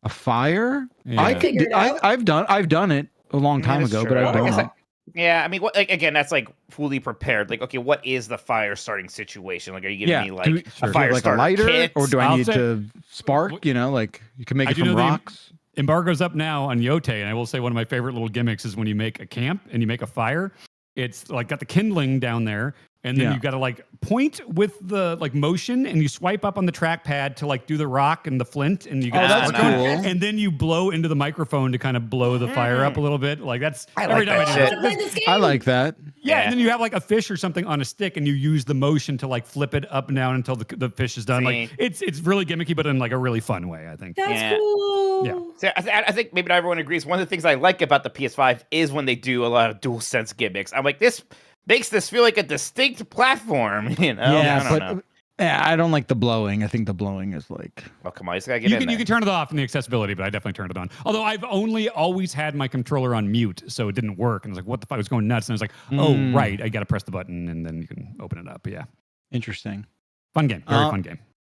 A fire? Yeah. I've done it a long time that's ago, true. but I've I done guess it. Yeah, I mean, again, that's like fully prepared. Like, okay, what is the fire starting situation? Like, are you giving me like a fire like starter a lighter, kit? or do I I'll need say- to spark? You know, like you can make I it do from know the- rocks. Embargo's up now on Yote, and I will say one of my favorite little gimmicks is when you make a camp and you make a fire. It's like got the kindling down there, and then you got to like point with the like motion, and you swipe up on the trackpad to like do the rock and the flint, and you get that's spark going, cool. and then you blow into the microphone to kind of blow the fire up a little bit. Like that's I every like time that I do shit. that. I like that. Yeah, and then you have like a fish or something on a stick, and you use the motion to like flip it up and down until the fish is done. Like it's really gimmicky, but in like a really fun way, I think. That's cool. Yeah. So I think maybe not everyone agrees. One of the things I like about the PS5 is when they do a lot of dual sense gimmicks. I'm like, this makes this feel like a distinct platform, you know? Yeah, I don't know. yeah, I don't like the blowing. I think the blowing is like. Well, come on, you just gotta get in there. You can turn it off in the accessibility, but I definitely turned it on. Although I've only always had my controller on mute, so it didn't work. And I was like, what the fuck? I was going nuts. And I was like, oh, right. I got to press the button, and then you can open it up. But yeah. Interesting. Fun game. Very fun game.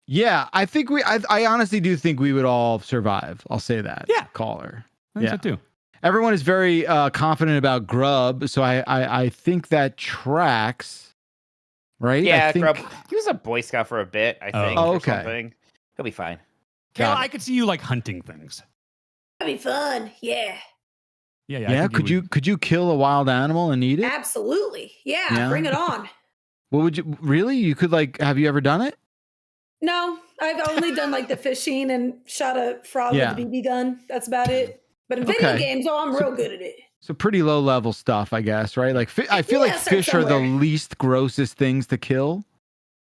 Yeah, I think I honestly do think we would all survive. I'll say that. Yeah. Caller. I think so too. Everyone is very confident about Grub, so I think that tracks, right? Yeah, I think... Grub. He was a Boy Scout for a bit, I think. Oh, or okay. something. He'll be fine. Kayla, I could see you like hunting things. That'd be fun. Yeah. Yeah. Yeah, could you kill a wild animal and eat it? Absolutely. Yeah, Yeah. bring it on. What would you really? You could like. Have you ever done it? No, I've only done like the fishing and shot a frog with a BB gun. That's about it. But in video Okay. games, I'm real good at it. So pretty low level stuff, I guess, right? Like I feel like start fish are the somewhere. least grossest things to kill,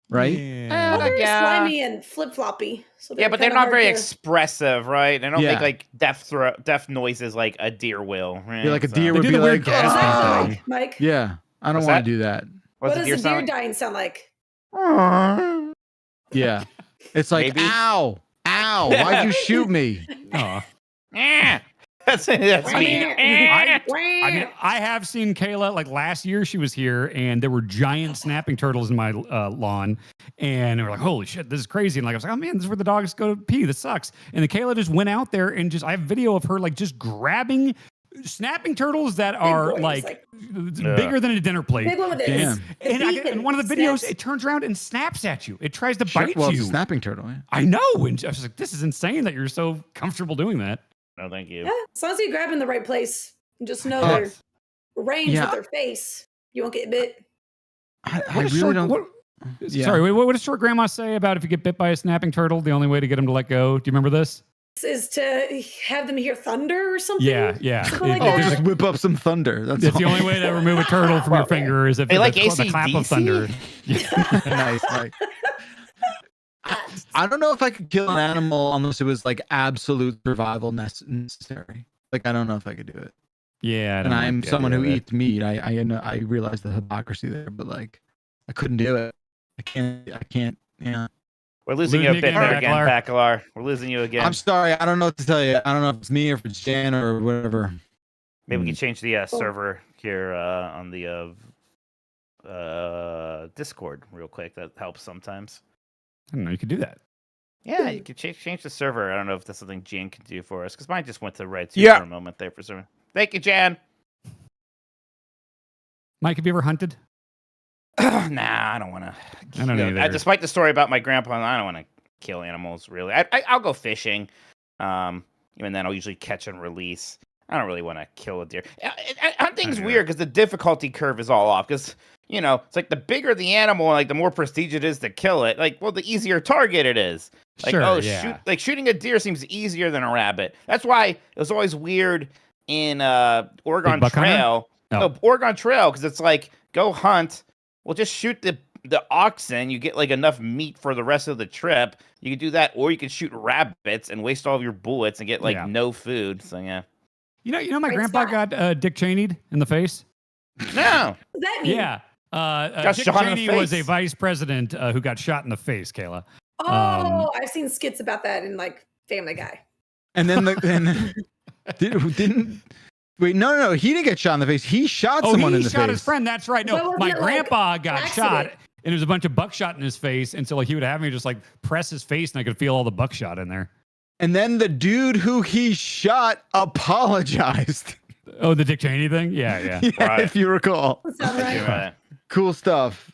right? Well, they're slimy and flip floppy. So Yeah, but they're not hard very to- expressive, right? They don't Yeah. make like deaf noises like a deer will. Right? Yeah, like a deer They would do be the weird like, gasping "Ah." thing. Mike, Yeah, I don't What's want that? to do that. what What's does deer a deer sound like? dying sound like? Yeah, it's like, Maybe. ow, why'd you shoot me? Oh. That's me. I mean, I have seen Kayla, like last year she was here and there were giant snapping turtles in my lawn. And they were like, holy shit, this is crazy. And like, I was like, oh man, this is where the dogs go to pee. This sucks. And then Kayla just went out there and I have video of her like just grabbing snapping turtles that are boys, like bigger than a dinner plate. Big one with Damn. this. And in one of the videos, it turns around and snaps at you. It tries to bite Well, you. it's a snapping turtle. Yeah. I know. And I was like, this is insane that you're so comfortable doing that. No, thank you. Yeah, as long as you grab in the right place and just know Oh. their range Yeah. with their face, you won't get bit. I What does really short- don't. what- Yeah. Sorry, what does short grandma say about if you get bit by a snapping turtle, the only way to get him to let go? Do you remember this? Is to have them hear thunder or something. Yeah. Something like Oh, that. just whip up some thunder. That's It's the all. only way to remove a turtle from your finger is if Hey, like the clap of AC/DC? thunder. Nice. Like, I don't know if I could kill an animal unless it was like absolute survival necessary. Like I don't know if I could do it. Yeah, I And don't I'm like the someone idea who of it. eats meat. I know I realize the hypocrisy there, but like I couldn't do it. I can't. Yeah. We're losing you a bit again, again, Bacalar. We're losing you again. I'm sorry. I don't know what to tell you. I don't know if it's me or if it's Jan or whatever. Maybe we can change the server here on the Discord real quick. That helps sometimes. I don't know. You could do that. Yeah, you could change the server. I don't know if that's something Jan can do for us because mine just went to red too Yeah. for a moment there for some. Thank you, Jan. Mike, have you ever hunted? Nah, I don't want to. I don't either. Despite the story about my grandpa, I don't want to kill animals. Really, I'll go fishing. Even then, I'll usually catch and release. I don't really want to kill a deer. Hunting's weird because the difficulty curve is all off. Because it's like the bigger the animal, like the more prestige it is to kill it. Like, well, the easier target it is. Like, Sure, yeah. shooting a deer seems easier than a rabbit. That's why it was always weird in Oregon buck hunter? Trail. No, Oregon Trail, because it's like go hunt. Well, just shoot the oxen. You get like enough meat for the rest of the trip. You can do that, or you can shoot rabbits and waste all of your bullets and get like no food. So yeah. You know, my Great grandpa spot. got Dick Cheney'd in the face. No. What does that mean? Yeah. Dick shot in the Cheney was a face. vice president who got shot in the face, Kayla. Oh, I've seen skits about that in like Family Guy. And then didn't wait? No. He didn't get shot in the face. He shot someone in he the shot face. his friend. That's right. But No, wasn't my it, like, grandpa got accident? shot, and there was a bunch of buckshot in his face, and so like he would have me just like press his face, and I could feel all the buckshot in there. And then the dude who he shot apologized. Oh, the Dick Cheney thing? Yeah, yeah. Right. If you recall. That's not right. Right. Cool stuff.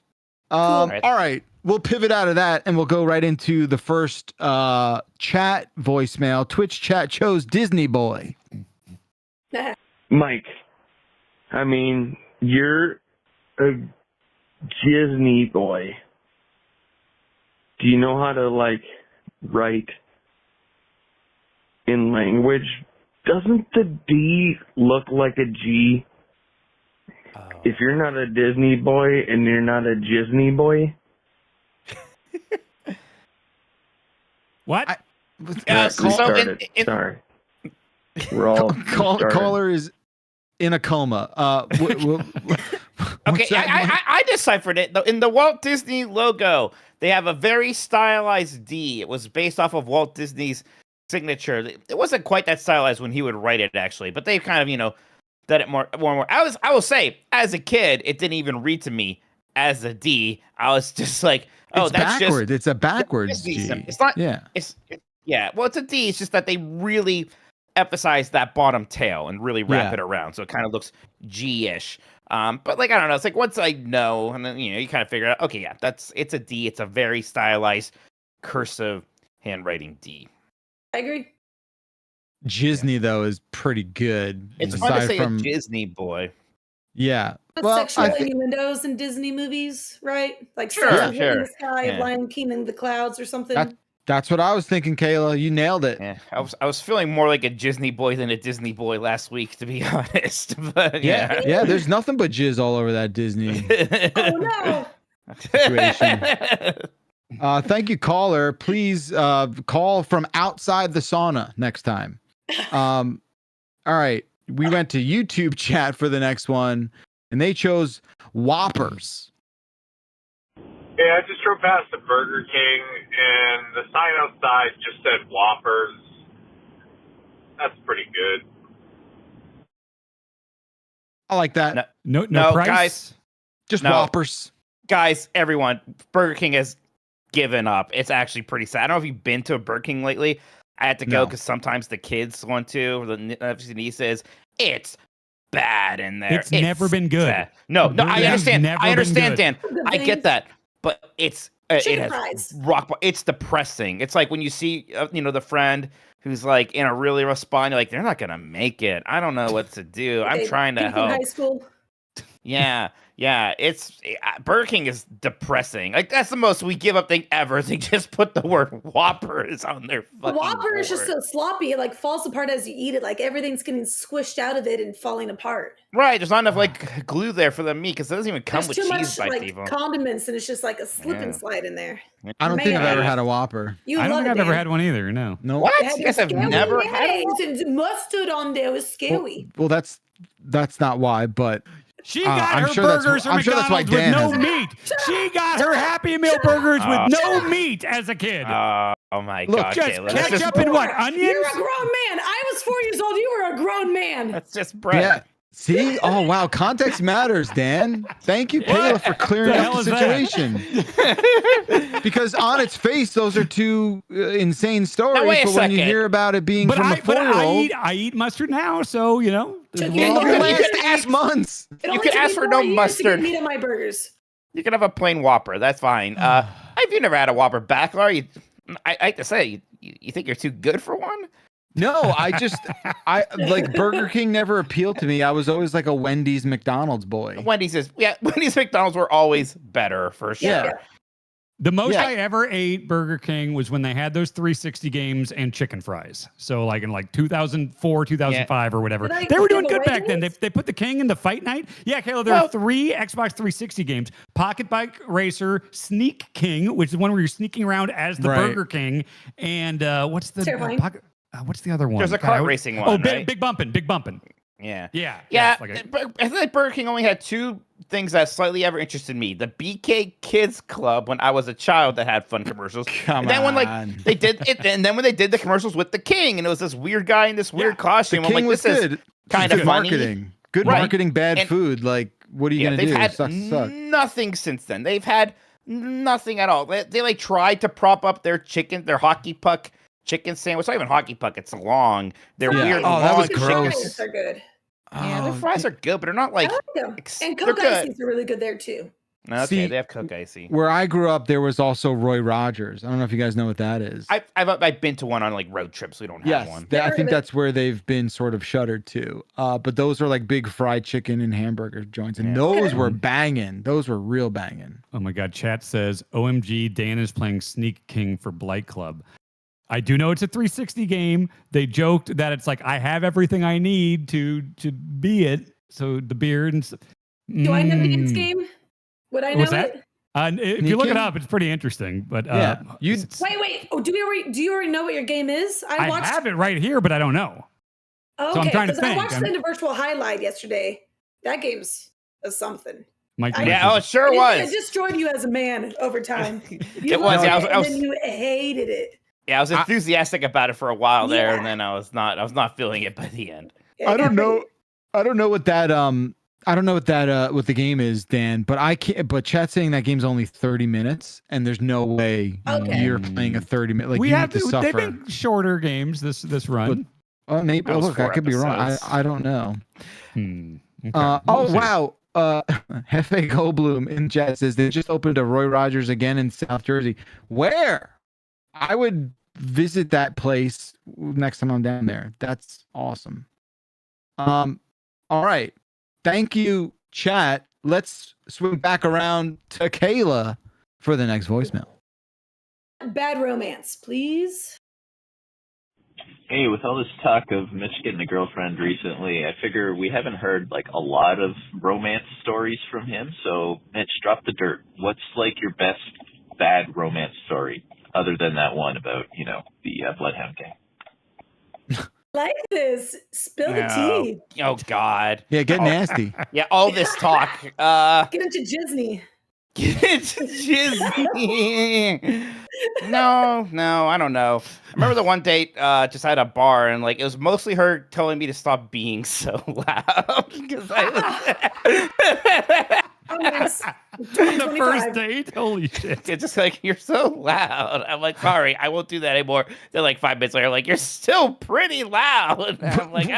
All right. We'll pivot out of that and we'll go right into the first chat voicemail. Twitch chat chose Disney Boy. Mike, I mean, you're a Gisney boy. Do you know how to, like, write in language? Doesn't the D look like a G? If you're not a Disney boy and you're not a Gisney boy? What? Sorry. We're all Caller is in a coma. Okay, I deciphered it. In the Walt Disney logo, they have a very stylized D. It was based off of Walt Disney's signature. It wasn't quite that stylized when he would write it, actually, but they kind of, done it more. I will say, as a kid, it didn't even read to me as a D. I was just like, oh, that's backwards. just It's a backwards G. It's not. Yeah. Yeah. Well, it's a D. It's just that they really emphasize that bottom tail and really wrap it around, so it kind of looks G-ish. But like, I don't know. It's like once I know, and then you kind of figure out. Okay, yeah, it's a D. It's a very stylized cursive handwriting D. I agree. Gisney though is pretty good. It's fun to say a Disney boy. Yeah. Sexual innuendos in Disney movies, right? Like Sure. in the sky, Lion King in the clouds or something. That's what I was thinking, Kayla. You nailed it. Yeah, I was feeling more like a Disney boy than a Disney boy last week, to be honest. But yeah. There's nothing but jizz all over that Disney Oh no! situation. Thank you, caller. Please call from outside the sauna next time. All right. We went to YouTube chat for the next one, and they chose Whoppers. Yeah, I just drove past the Burger King, and the sign outside just said Whoppers. That's pretty good. I like that. No price? Guys. Just Whoppers. Guys, everyone, Burger King has given up. It's actually pretty sad. I don't know if you've been to a Burger King lately. I had to go because sometimes the kids want to, or the nieces. It's bad in there. It's never been good. Bad. No, I understand. I understand, Dan. I get that. But it has rock. It's depressing. It's like when you see, the friend who's like in a really rough spot, you're like, they're not gonna make it. I don't know what to do. I'm trying to help. High school. Yeah. It's Burger King is depressing. Like that's the most we give up thing ever. They just put the word Whoppers on their fucking Whopper is board. just so sloppy. It like falls apart as you eat it. Like everything's getting squished out of it and falling apart. Right. There's not enough like glue there for the meat because it doesn't even come There's with too cheese much bites like even. condiments, and it's just like a slip and slide in there. I don't think I've ever had a Whopper. I don't think I've ever had one either. No. What? You guys have never had one? It's mustard on there. It was scary. Well, that's not why, but she got I'm her sure burgers I'm from sure that's why McDonald's with Dan no has meat. She got her Happy Meal burgers with no meat as a kid. Oh my Look, God, just Kayla. ketchup and what? Onions? You're a grown man. I was 4 years old. You were a grown man. That's just bread. Yeah. See? Oh, wow. Context matters, Dan. Thank you, Kayla, for clearing up the situation. Because on its face, those are two insane stories. Now, wait a but when you second. hear about it being from a 4-year-old, I eat mustard now, so well, You the last 8 months. You can ask for no mustard. Meat on my burgers. You can have a plain Whopper. That's fine. Have you never had a Whopper backlar? I hate to say, you think you're too good for one? No, I like Burger King never appealed to me. I was always like a Wendy's McDonald's boy. Wendy's McDonald's were always better for sure. Yeah. The most I ever ate Burger King was when they had those 360 games and chicken fries. So like in like 2004, 2005 or whatever. They were doing good back then. They put the King in the fight night. Yeah, Kayla, there are 3 Xbox 360 games. Pocket Bike Racer, Sneak King, which is one where you're sneaking around as the Burger King. And what's the what's the other one? There's a kart racing one. Big Bumpin'. Yeah. I feel like Burger King only had 2 things that slightly ever interested me: the BK Kids Club when I was a child that had fun commercials. Come then when on. they did it, and then when they did the commercials with the King, and it was this weird guy in this weird costume. The King I'm like, was this good. is kind Good of funny. marketing. Good marketing, bad food. Like, what are you gonna do? They've had Suck. nothing since then. They've had nothing at all. They like tried to prop up their hockey puck chicken sandwich. It's not even hockey puck. It's long. They're Yeah. weird. Oh, that was long gross. chicken- They're good. Yeah, their fries are good, but they're not like. I like them. And they're Coke good. Ices are really good there too. Okay, See, they have Coke Icy. Where I grew up, there was also Roy Rogers. I don't know if you guys know what that is. I've been to one on like road trips. We don't have one. I think that's where they've been sort of shuttered to. But those are like big fried chicken and hamburger joints, and those were banging. Those were real banging. Oh my God! Chat says, "OMG, Dan is playing Sneak King for Blight Club." I do know it's a 360 game. They joked that it's like I have everything I need to be it. So the beard and. Do I know Dan's game? Would I know it? If you look it up, it's pretty interesting. But wait. Oh, do you already know what your game is? I have it right here, but I don't know. Okay, so I'm trying to think. I watched the virtual highlight yesterday. That game's something. It sure was. It destroyed you as a man over time. It was. Yeah, and then you hated it. Yeah, I was enthusiastic about it for a while there, and then I was not feeling it by the end. I don't know what that what the game is, Dan, but I can't. But chat's saying that game's only 30 minutes, and there's no way you're playing a 30-minute. Like we have to suffer. They've been shorter games this run. But, maybe look, I could be wrong. I don't know. Okay. Wow. Hefe Goldblum in chat says they just opened a Roy Rogers again in South Jersey. Where? I would visit that place next time I'm down there. That's awesome. All right. Thank you, chat. Let's swing back around to Kayla for the next voicemail. Bad romance, please. Hey, with all this talk of Mitch getting a girlfriend recently, I figure we haven't heard like a lot of romance stories from him. So, Mitch, drop the dirt. What's like your best bad romance story other than that one about, the Bloodhound Gang? Like this. Spill the tea. Oh God. Yeah, get nasty. Yeah, all this talk. Get into Gisney. Get into Gisney. No, I don't know. I remember the one date just at a bar, and like it was mostly her telling me to stop being so loud because I was. On the first date? Holy shit. It's just like, you're so loud. I'm like, sorry, I won't do that anymore. Then like 5 minutes later, like, you're still pretty loud. And I'm like,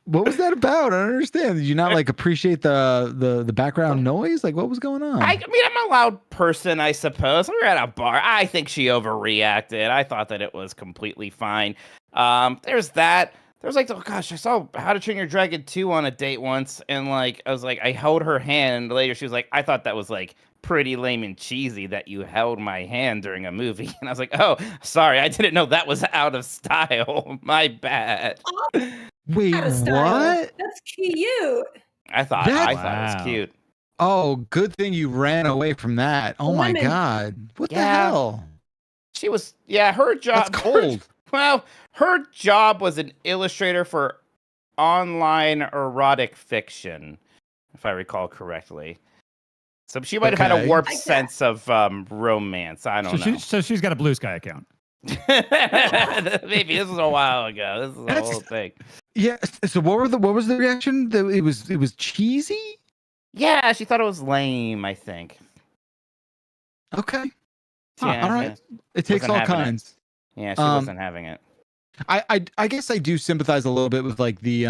what was that about? I don't understand. Did you not like appreciate the background noise? Like, what was going on? I mean, I'm a loud person, I suppose. We were at a bar. I think she overreacted. I thought that it was completely fine. There's that. There was like, oh gosh, I saw How to Train Your Dragon 2 on a date once, and like I was like, I held her hand, and later she was like, I thought that was like pretty lame and cheesy that you held my hand during a movie. And I was like, oh, sorry, I didn't know that was out of style. My bad. Wait, what? That's cute. I thought it was cute. Oh, good thing you ran away from that. Oh my God. What the hell? She was, her job. That's cold. Well, her job was an illustrator for online erotic fiction, if I recall correctly. So she might have had a warped sense of romance. I don't know. So she's got a Blue Sky account. Maybe this was a while ago. This is the whole thing. Yeah. So what was the reaction? It was cheesy. Yeah, she thought it was lame, I think. Okay. Yeah, all right. It takes all kinds. Yeah, she wasn't having it. I guess I do sympathize a little bit with like the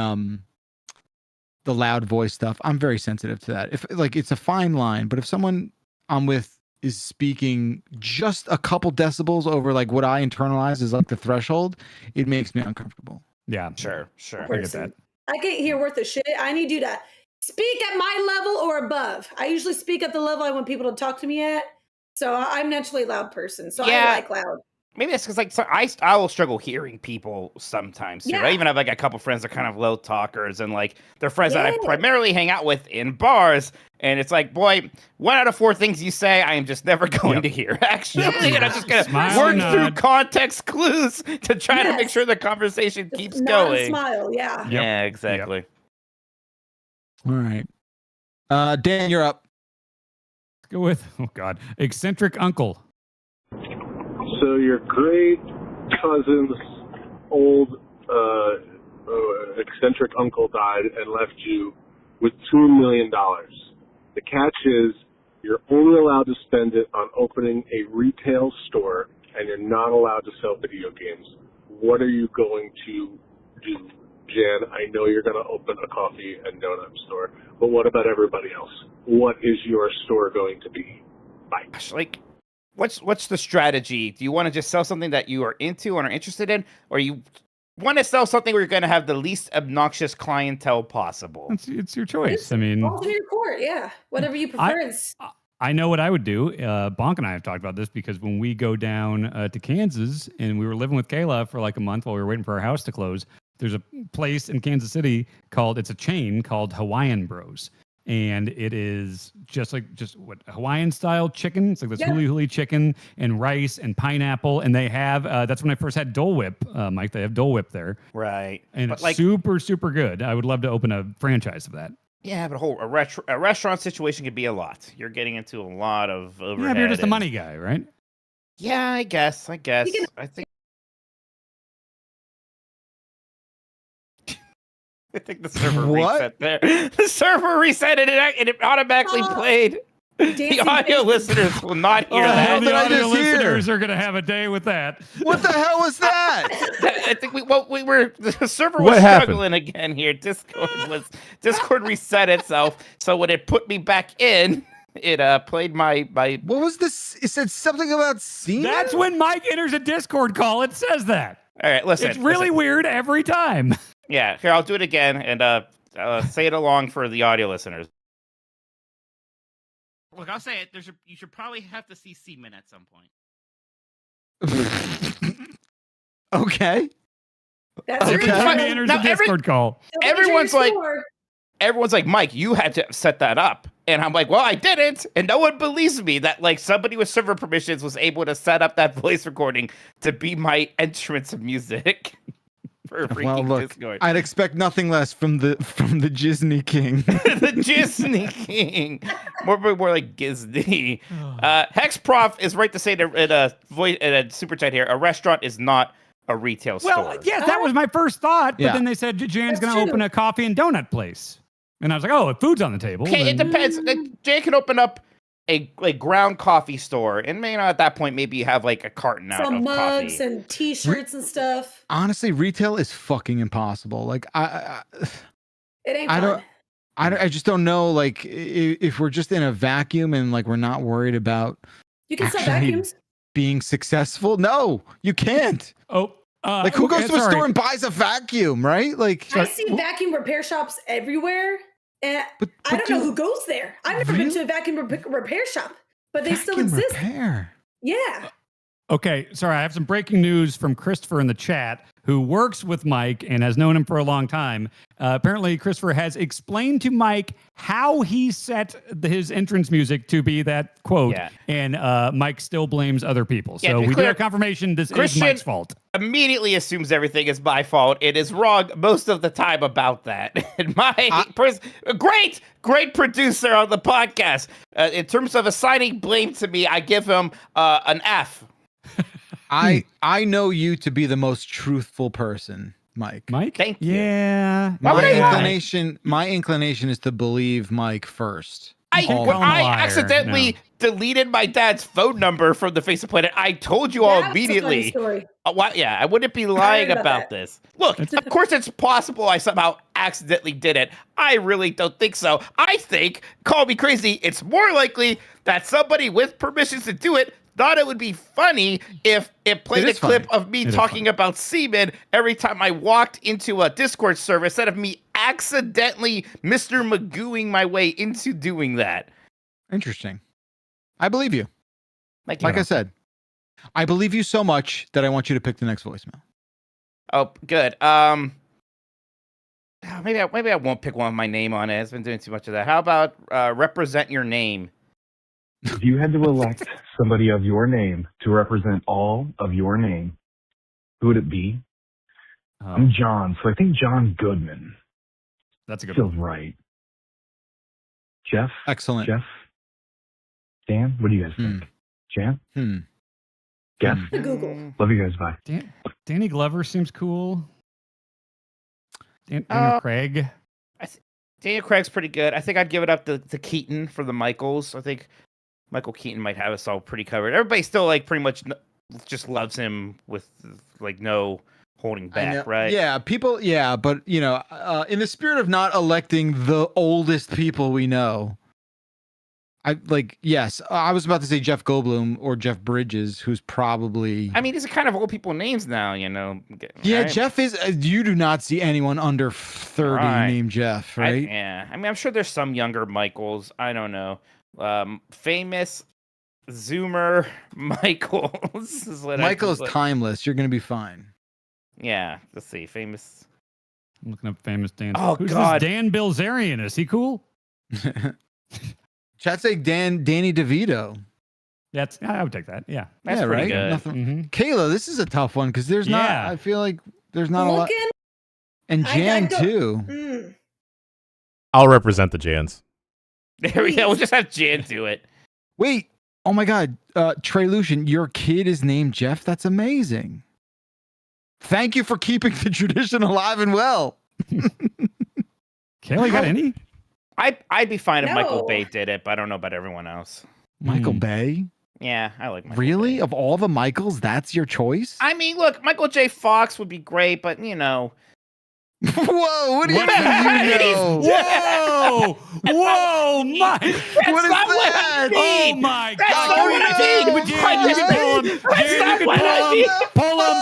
loud voice stuff. I'm very sensitive to that. If like it's a fine line, but if someone I'm with is speaking just a couple decibels over like what I internalize as like the threshold, it makes me uncomfortable. Yeah, sure. I get that. I can't hear worth a shit. I need you to speak at my level or above. I usually speak at the level I want people to talk to me at. So I'm naturally a loud person. So I like loud. Maybe that's because like I will struggle hearing people sometimes too. I even have like a couple friends that are kind of low talkers, and like they're friends that I primarily hang out with in bars. And it's like, boy, 1 out of 4 things you say, I am just never going to hear. Actually, and I'm just gonna work through context clues to try to make sure the conversation keeps going. Smile, yeah. Yeah, exactly. All right, Dan, you're up. Let's go with eccentric uncle. So your great cousin's old eccentric uncle died and left you with $2 million. The catch is you're only allowed to spend it on opening a retail store, and you're not allowed to sell video games. what are you going to do? Jan, I know you're going to open a coffee and donut store, but what about everybody else? What is your store going to be? Gosh, like, what's the strategy? Do you want to just sell something that you are into and are interested in, or you want to sell something where you're going to have the least obnoxious clientele possible? It's your choice. I mean, Balls in your court, yeah. Whatever you prefer. I know what I would do. Bonk and I have talked about this because when we go down to Kansas and we were living with Kayla for like a month while we were waiting for our house to close, there's a place in Kansas City it's a chain called Hawaiian Bros. And it is just what Hawaiian style chicken. It's like this huli chicken and rice and pineapple. And they have, that's when I first had Dole Whip, Mike. They have Dole Whip there. Right. And it's super, super good. I would love to open a franchise of that. Yeah, but a restaurant situation could be a lot. You're getting into a lot of overhead. Yeah, but you're just a money guy, right? Yeah, I guess. I think the server reset there. The server reset it and it automatically played. The audio listeners will not hear that. The audio listeners are going to have a day with that. What the hell was that? I think the server was struggling again here. Discord reset itself. So when it put me back in, it played my. What was this? It said something about semen? That's when Mike enters a Discord call. It says that. All right, listen. It's really weird every time. Yeah, here, I'll do it again and say it along for the audio listeners. Look, I'll say it. You should probably have to see semen at some point. Okay. That's okay. Enters a Discord call. Everyone's like, Mike, you had to set that up. And I'm like, well, I didn't. And no one believes me that like somebody with server permissions was able to set up that voice recording to be my entrance of music. Well, look, Discord. I'd expect nothing less from the Gisney King. The Gisney King. More like Gisney. Hexprof is right to say in a super chat here, a restaurant is not a retail store. Well, yes, that was my first thought. But then they said Jan's going to open a coffee and donut place. And I was like, oh, if food's on the table. Okay, it depends. Jan can open up a ground coffee store, and at that point maybe you have like a carton out some of mugs coffee. and T-shirts and stuff. Honestly, retail is fucking impossible. Like it ain't fun. I just don't know. Like if we're just in a vacuum and like we're not worried about you can sell vacuums being successful. No, you can't. Oh. Like who goes to a store and buys a vacuum, right? Like I see vacuum repair shops everywhere. And I don't know who goes there. I've never been to a vacuum repair shop, but they still exist. Yeah. Okay, sorry, I have some breaking news from Christopher in the chat, who works with Mike and has known him for a long time. Apparently, Christopher has explained to Mike how he set his entrance music to be that quote, and Mike still blames other people. So we do have confirmation this is Mike's fault. Immediately assumes everything is my fault. It is wrong most of the time about that. And great producer on the podcast. In terms of assigning blame to me, I give him an F. I know you to be the most truthful person, Mike. Thank you. Yeah. My inclination is to believe Mike first. I accidentally deleted my dad's phone number from the face of the planet. I told you all immediately. I wouldn't be lying about this. Look, of course it's possible I somehow accidentally did it. I really don't think so. I think, call me crazy, it's more likely that somebody with permissions to do it thought it would be funny if it played a clip of me talking about semen every time I walked into a Discord server instead of me accidentally Mr. Magooing my way into doing that. Interesting. I believe you. Thank you. Like I said, I believe you so much that I want you to pick the next voicemail. Oh, good. Maybe I won't pick one with my name on it. I've been doing too much of that. How about represent your name? If you had to elect somebody of your name to represent all of your name, who would it be? I'm John, so I think John Goodman. That's a good feels one. right. Jeff? Excellent. Jeff? Dan? What do you guys think? Jan? Guess? Google. Love you guys. Bye. Danny Glover seems cool. Daniel Craig. Daniel Craig's pretty good. I think I'd give it up to Keaton for the Michaels. I think Michael Keaton might have us all pretty covered. Everybody still like pretty much just loves him with like no holding back, right? Yeah, people. Yeah, but in the spirit of not electing the oldest people we know, yes, I was about to say Jeff Goldblum or Jeff Bridges, who's probably. I mean, these are kind of old people names now, Yeah, right? Jeff is. You do not see anyone under 30 named Jeff, right? Yeah, I mean, I'm sure there's some younger Michaels. I don't know. Famous Zoomer Michaels is what Michael is timeless. You're gonna be fine. Yeah, let's see. Famous. I'm looking up famous Dan. Oh, Who's God. this Dan Bilzerian? Is he cool? Chat say Danny DeVito. I would take that. Yeah. That's pretty good. Nothing. Kayla, this is a tough one because there's not. I feel like there's not a lot. And Jan too. I'll represent the Jans. There we go. We'll just have Jan do it. Wait. Oh my God. Trey Lucian, your kid is named Jeff. That's amazing. Thank you for keeping the tradition alive and well. Kayla, you got any? I'd be fine if Michael Bay did it, but I don't know about everyone else. Michael Bay? Yeah, I like Michael Really? Bay. Of all the Michaels, that's your choice? I mean, look, Michael J. Fox would be great, but Whoa, what do you know? Whoa! Whoa, Mike! What is that? Oh my That's God! not what I mean. Jan, you can pull him. Jan, you can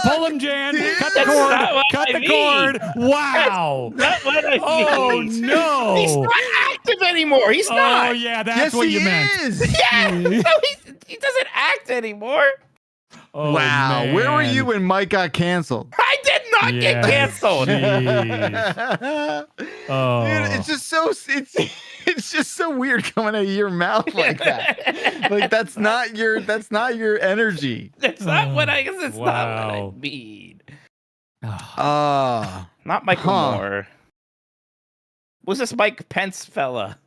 pull him, Jan. Cut the cord. Cut the cord. Wow! That's not what I mean. Oh no! He's not active anymore. He's not. Oh yeah, that's what you meant. Yeah, no, he doesn't act anymore. Oh, wow, man. where were you when Mike got canceled? I did not get canceled. Oh, dude, it's just so weird coming out of your mouth like that. Like that's not your energy. That's not what I. It's not what I mean. Not Michael Moore. Who's this Mike Pence fella?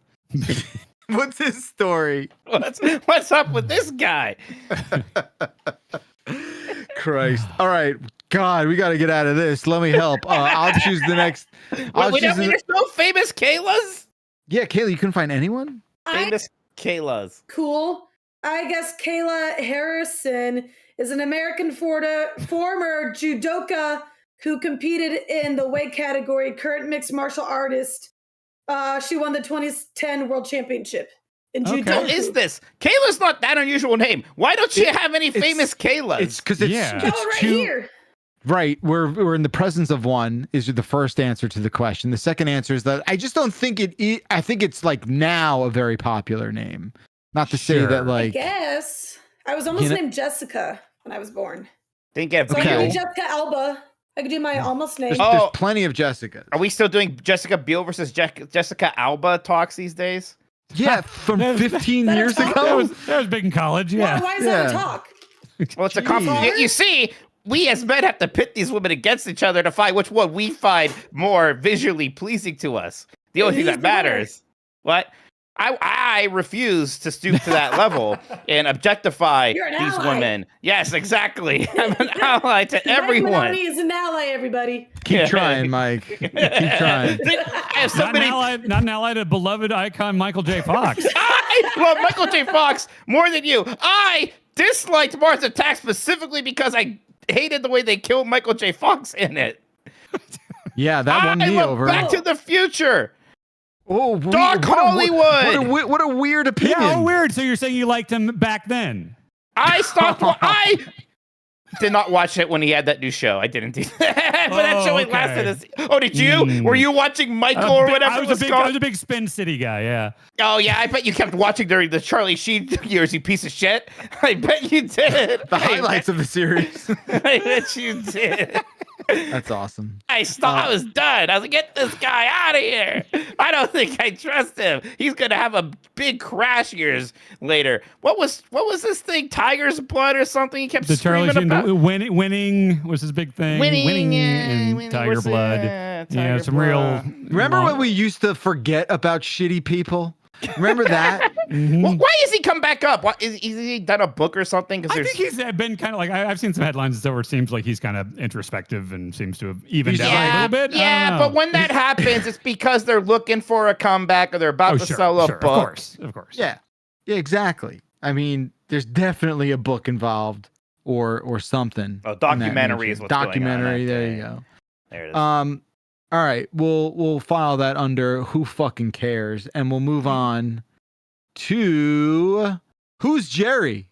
What's his story? What's up with this guy? Christ. All right. God, we got to get out of this. Let me help. I'll choose the next. There's no famous Kaylas? Yeah, Kayla, you couldn't find anyone? Famous Kaylas. Cool. I guess Kayla Harrison is an American former judoka who competed in the weight category, current mixed martial artist. She won the 2010 World Championship in judo. What is this? Kayla's not that unusual name. Why don't you have any famous Kaylas? It's because it's right two. Here. Right, we're in the presence of one is the first answer to the question. The second answer is that I just don't think I think it's like now a very popular name. Not to say that like. I guess I was almost named Jessica when I was born. Didn't get so I could do Jessica Alba. I could do my almost name. There's plenty of Jessicas. Are we still doing Jessica Biel versus Jessica Alba talks these days? Yeah, from 15 years ago. That was big in college. Yeah. Why is that a talk? Well, it's a compliment. You see, we as men have to pit these women against each other to find which one we find more visually pleasing to us. The only thing that matters. What? I refuse to stoop to that level and objectify these women. Yes, exactly. I'm an ally to everyone. Minotti is an ally, everybody. Keep trying, Mike. Keep trying. Not an ally to beloved icon Michael J. Fox. I love Michael J. Fox more than you. I disliked Mars Attack specifically because I hated the way they killed Michael J. Fox in it. Yeah, that won me over. Back to the Future. Oh, Dark Hollywood. What a weird opinion. Yeah, oh, weird. So you're saying you liked him back then? I stopped. I did not watch it when he had that new show. I didn't do that. But that show lasted. Did you? Were you watching Michael or whatever? I was a big Spin City guy. Yeah. Oh yeah, I bet you kept watching during the Charlie Sheen years. You piece of shit. I bet you did. The highlights of the series. I bet you did. That's awesome. I was done. I was like, get this guy out of here. I don't think I trust him. He's gonna have a big crash years later. What was this thing? Tiger's Blood or something? He kept the screaming Charlie about. Winning was his big thing. Winning in Tiger Blood. Tiger some Blood. real. Remember when we used to forget about shitty people? Remember that? Well, why has he come back up? Is he done a book or something? I think he's been kind of like I've seen some headlines and stuff where it seems like he's kind of introspective and seems to have evened out a little bit. Yeah, but when that happens, it's because they're looking for a comeback or they're about to sell a book. Of course. Yeah, exactly. I mean, there's definitely a book involved. or something. Oh, in that documentary nature. is what's going on Documentary. that There day. you go. There it is. All right, we'll file that under who fucking cares, and we'll move on to who's Jerry.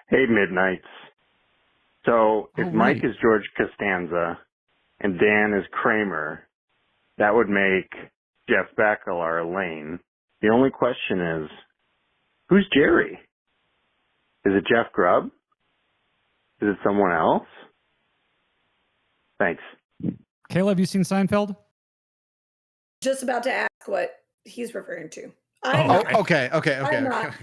Hey, Midnights. So if Mike is George Costanza and Dan is Kramer, that would make Jeff Bakalar Lane. The only question is, who's Jerry? Is it Jeff Grubb? Is it someone else? Thanks. Kayla, have you seen Seinfeld? Just about to ask what he's referring to. Okay. I'm not.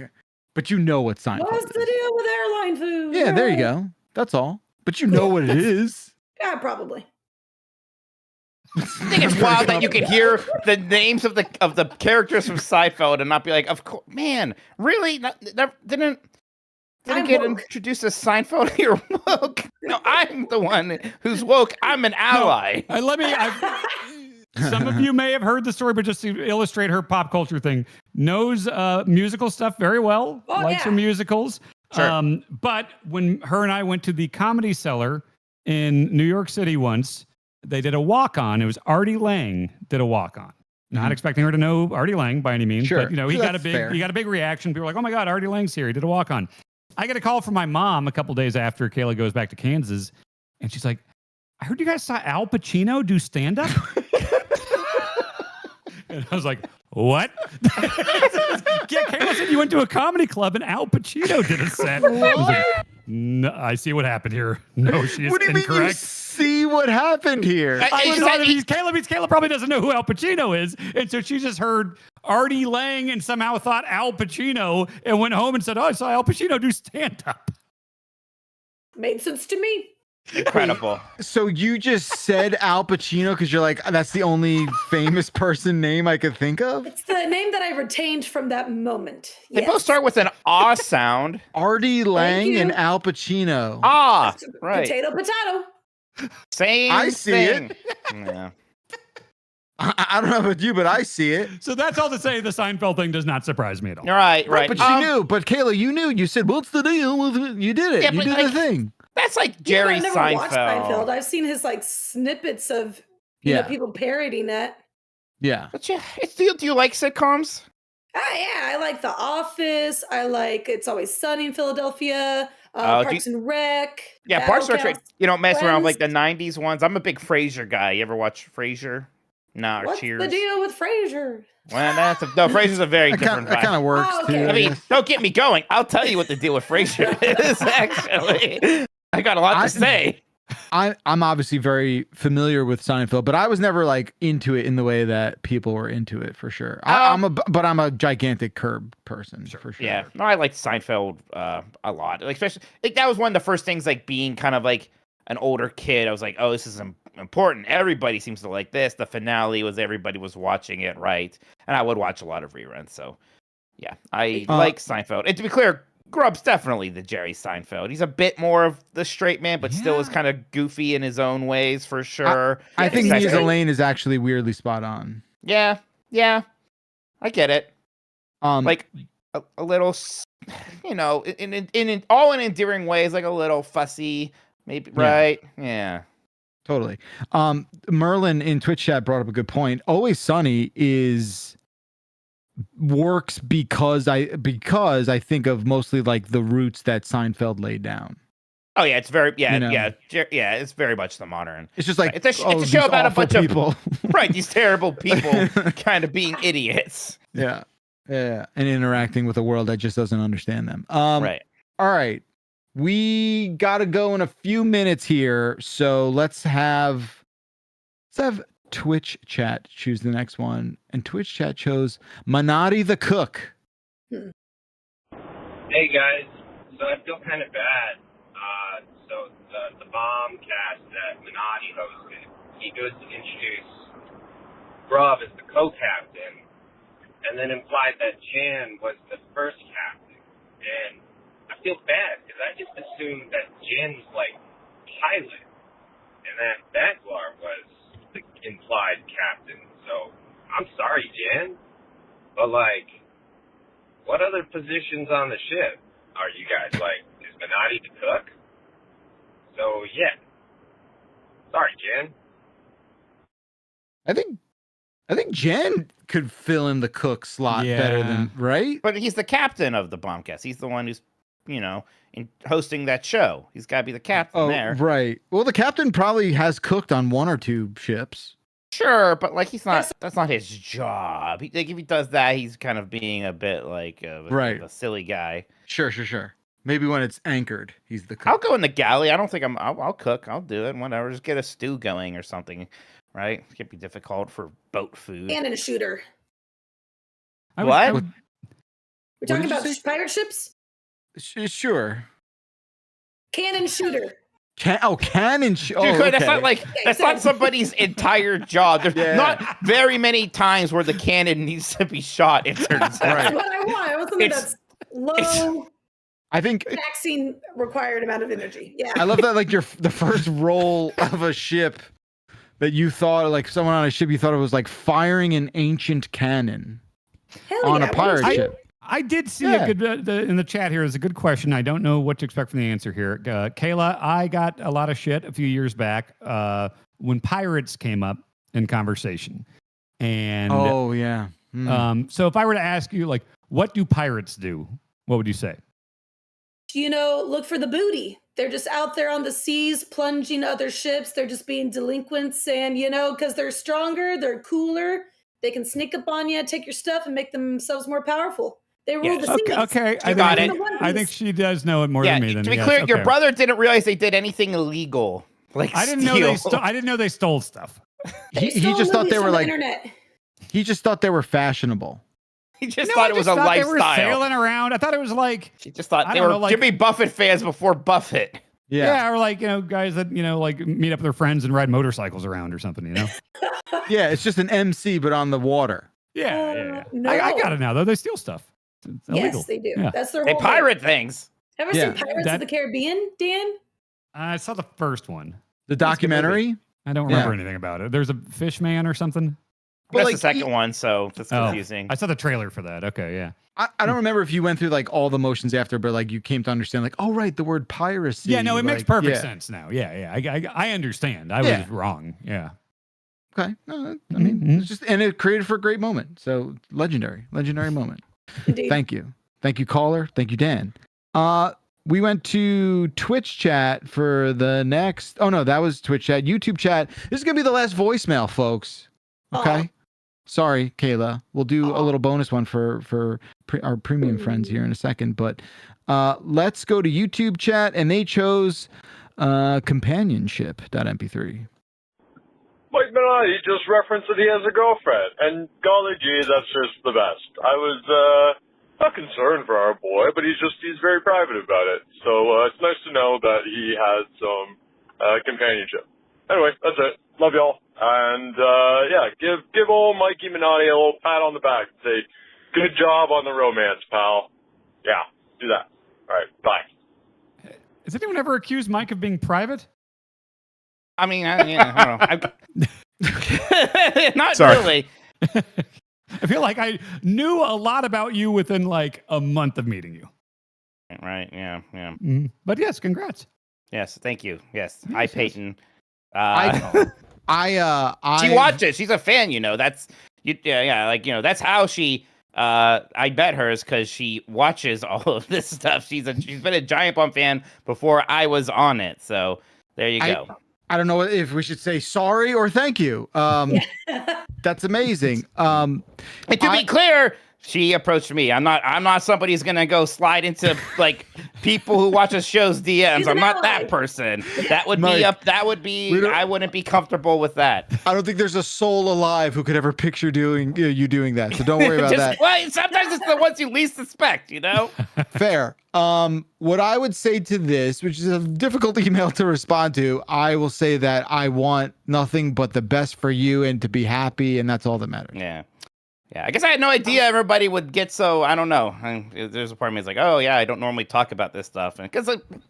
But you know what Seinfeld What's is. the deal with airline food? Yeah, there you go. That's all. But you know what it is. Yeah, probably. I think it's wild that you can hear the names of the characters from Seinfeld and not be like, of course, man, really? Didn't get introduced as Seinfeld? You're woke. No, I'm the one who's woke. I'm an ally. Some of you may have heard the story, but just to illustrate her pop culture thing, knows musical stuff very well, likes her musicals. Sure. But when her and I went to the Comedy Cellar in New York City once, they did a walk-on. It was Artie Lang did a walk-on. Not expecting her to know Artie Lang by any means, Sure. but he got a big reaction. People were like, "Oh my God, Artie Lang's here. He did a walk-on." I get a call from my mom a couple days after Kayla goes back to Kansas, and she's like, "I heard you guys saw Al Pacino do stand-up." And I was like, "What?" Yeah, Kayla said you went to a comedy club and Al Pacino did a set. I was like, "No, I see what happened here. No, she is What do you incorrect." mean you see what happened here? Kayla probably doesn't know who Al Pacino is, and so she just heard Artie Lang and somehow thought Al Pacino and went home and said, "Oh, I saw Al Pacino do stand-up." Made sense to me. Incredible. So you just said Al Pacino because you're like, that's the only famous person name I could think of? It's the name that I retained from that moment. They both start with an ah sound. Artie Lang you. and Al Pacino. Ah, right. Potato. Same I see thing. it. Yeah. I don't know about you, but I see it. So that's all to say the Seinfeld thing does not surprise me at all. Right. But she knew. But Kayla, you knew. You said, "What's the deal with it?" You did it. Yeah, you but, did like, the thing. That's like Jerry I've never watched Seinfeld. I've seen his snippets of you know, people parodying it. Yeah. But yeah, do you like sitcoms? Yeah, I like The Office. I like It's Always Sunny in Philadelphia. Parks and Rec. Yeah, Parks and Rec. You don't mess around with Friends. like the '90s ones. I'm a big Frasier guy. You ever watch Frasier? Nah, or What's Cheers. the deal with Frasier? Well, Frasier's a very different vibe. That kind of works too. I mean, don't get me going. I'll tell you what the deal with Frasier is. Actually, I got a lot to say. I'm obviously very familiar with Seinfeld, but I was never like into it in the way that people were into it for sure. I'm a gigantic Curb person for sure. Yeah, no, I liked Seinfeld a lot. Like, especially like that was one of the first things. Like being kind of like an older kid, I was like, oh, this is important. Everybody seems to like this. The finale was everybody was watching it, right? And I would watch a lot of reruns. So yeah, I like Seinfeld. And to be clear, Grubb's definitely the Jerry Seinfeld. He's a bit more of the straight man, but still is kind of goofy in his own ways for sure. I think Nia Lane is actually weirdly spot on. Yeah, I get it. Like a little, you know, in all in endearing ways, like a little fussy, maybe, right? Yeah. Totally. Merlin in Twitch chat brought up a good point. Always Sunny works because I think of mostly like the roots that Seinfeld laid down. Oh yeah, it's very You know? it's very much the modern. It's just like it's a show about a bunch people. of right, these terrible people kind of being idiots. Yeah, and interacting with a world that just doesn't understand them. Right. All right, we gotta go in a few minutes here, so let's have Twitch chat choose the next one, and Twitch chat chose Minotti the cook. Hey guys, so I feel kind of bad. So the bomb cast that Minotti hosted, he goes to introduce Grubb as the co-captain, and then implied that Jan was the first captain. And I feel bad because I just assumed that Jan was like pilot, and that Baglar was the implied captain. So I'm sorry, Jan, but like, what other positions on the ship are you guys like? Is Minotti to cook. So yeah. Sorry, Jan. I think Jan could fill in the cook slot better than right. But he's the captain of the Bombcast. He's the one who's, hosting that show. He's got to be the captain there. Right. Well, the captain probably has cooked on 1 or 2 ships. Sure, but like that's not his job. If he does that, he's kind of being a bit like a silly guy. Sure. Maybe when it's anchored, he's the cook. I'll go in the galley. I don't think I'll cook. I'll do it. Whatever. Just get a stew going or something, right? It can't be difficult for boat food. Cannon shooter. What? We're talking about pirate ships? Sure. Cannon shooter. Cannon shooter. Dude, okay. That's not somebody's entire job. There's not very many times where the cannon needs to be shot, it turns out. That's what I want. I want something that's low. I think taxing required amount of energy. Yeah. I love that. Like the first roll of a ship that you thought, like someone on a ship, you thought it was like firing an ancient cannon on a pirate ship. I did see a good in the chat here is a good question. I don't know what to expect from the answer here. Kayla, I got a lot of shit a few years back when pirates came up in conversation. And so if I were to ask you, like, what do pirates do? What would you say? Look for the booty. They're just out there on the seas, plunging other ships. They're just being delinquents. And, because they're stronger, they're cooler. They can sneak up on you, take your stuff, and make themselves more powerful. They rule the seas. Okay. I think she does know it more than me. To be clear, your brother didn't realize they did anything illegal. Like I didn't know they stole stuff. He just thought they were like internet. He just thought they were fashionable. He just thought it was a lifestyle. They were sailing around. I thought it was like he just thought they were Jimmy Buffett fans before Buffett. Yeah, or like guys that like meet up with their friends and ride motorcycles around or something. Yeah, it's just an MC but on the water. Yeah. No. I got it now though. They steal stuff. It's illegal. Yes, they do. Yeah. That's their They whole pirate things. Ever seen Pirates of the Caribbean, Dan? I saw the first one. The documentary? I don't remember anything about it. There's a fish man or something. That's the second one, so that's confusing. I saw the trailer for that. Okay, yeah. I don't remember if you went through like all the motions after, but like you came to understand like, oh right, the word piracy. Yeah, no, it makes perfect sense now. Yeah. I understand. I was wrong. Yeah. Okay. No, I mean, it's just and it created for a great moment. So legendary moment. Indeed. Thank you, caller. Thank you, Dan. We went to Twitch chat for the next. Oh no, that was Twitch chat. YouTube chat. This is gonna be the last voicemail, folks. Okay. Sorry, Kayla. We'll do a little bonus one for our premium friends here in a second. But let's go to YouTube chat, and they chose companionship.mp3. Mike Minotti just referenced that he has a girlfriend, and golly gee, that's just the best. I was not concerned for our boy, but he's very private about it. So it's nice to know that he has some companionship. Anyway, that's it. Love y'all. And give old Mikey Minotti a little pat on the back and say, good job on the romance, pal. Yeah, do that. All right, bye. Has anyone ever accused Mike of being private? I mean, I don't know. Not really. I feel like I knew a lot about you within like a month of meeting you. Right, yeah. But yes, congrats. Yes, thank you. Yes. Hi, Peyton. She watches. She's a fan, That's that's how she I bet her is because she watches all of this stuff. She's been a Giant Bomb fan before I was on it. So there you go. I don't know if we should say sorry or thank you. That's amazing. And to be clear, she approached me. I'm not somebody who's gonna go slide into like people who watch a show's DMs. I'm not that person. That would be I wouldn't be comfortable with that. I don't think there's a soul alive who could ever picture you doing that. So don't worry about that. Well, sometimes it's the ones you least suspect, Fair. What I would say to this, which is a difficult email to respond to, I will say that I want nothing but the best for you and to be happy, and that's all that matters. Yeah, I guess I had no idea everybody would get so, I don't know. There's a part of me that's like, oh yeah, I don't normally talk about this stuff. And because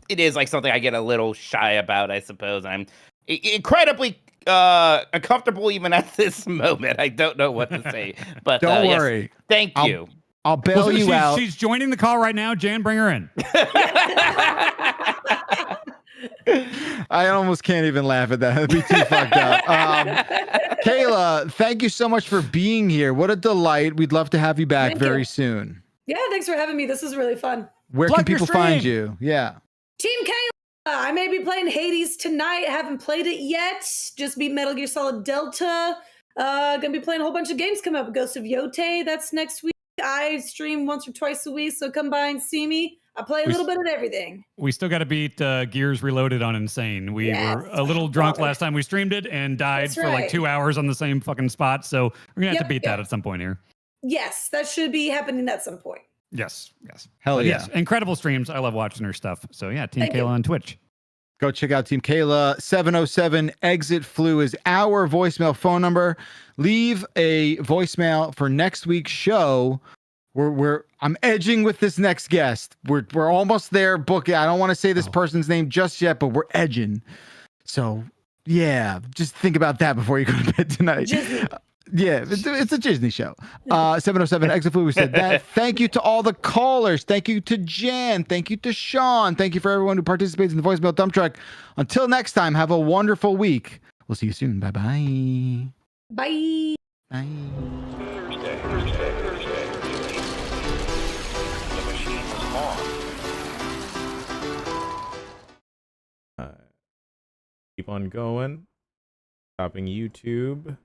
it is like something I get a little shy about, I suppose. I'm incredibly uncomfortable even at this moment. I don't know what to say. But don't worry. Yes, thank you. I'll bail you out. She's joining the call right now. Jan, bring her in. I almost can't even laugh at that. That'd be too fucked up. Kayla, thank you so much for being here. What a delight. We'd love to have you back very soon. Yeah, thanks for having me. This is really fun. Where can people find you? Yeah. Team Kayla. I may be playing Hades tonight. I haven't played it yet. Just beat Metal Gear Solid Delta. Gonna be playing a whole bunch of games coming up. Ghost of Yote, that's next week. I stream once or twice a week, so come by and see me. I play a little bit of everything. We still got to beat Gears Reloaded on Insane. We were a little drunk last time we streamed it and died for like 2 hours on the same fucking spot. So we're going to have to beat that at some point here. Yes, that should be happening at some point. Yes. Hell but yeah. Yes, incredible streams. I love watching her stuff. So yeah, Team Thank Kayla you. on Twitch. Go check out Team Kayla. 707 Exit Flu is our voicemail phone number. Leave a voicemail for next week's show. I'm edging with this next guest. We're almost there. Book it. I don't want to say this person's name just yet, but we're edging. So yeah, just think about that before you go to bed tonight. Yeah, it's a Gisney show. 707 Exit Flu. We said that. Thank you to all the callers. Thank you to Jan. Thank you to Sean. Thank you for everyone who participates in the voicemail dump truck. Until next time, have a wonderful week. We'll see you soon. Bye-bye. Bye. Bye. Thursday. The machine's on. Keep on going. Stopping YouTube.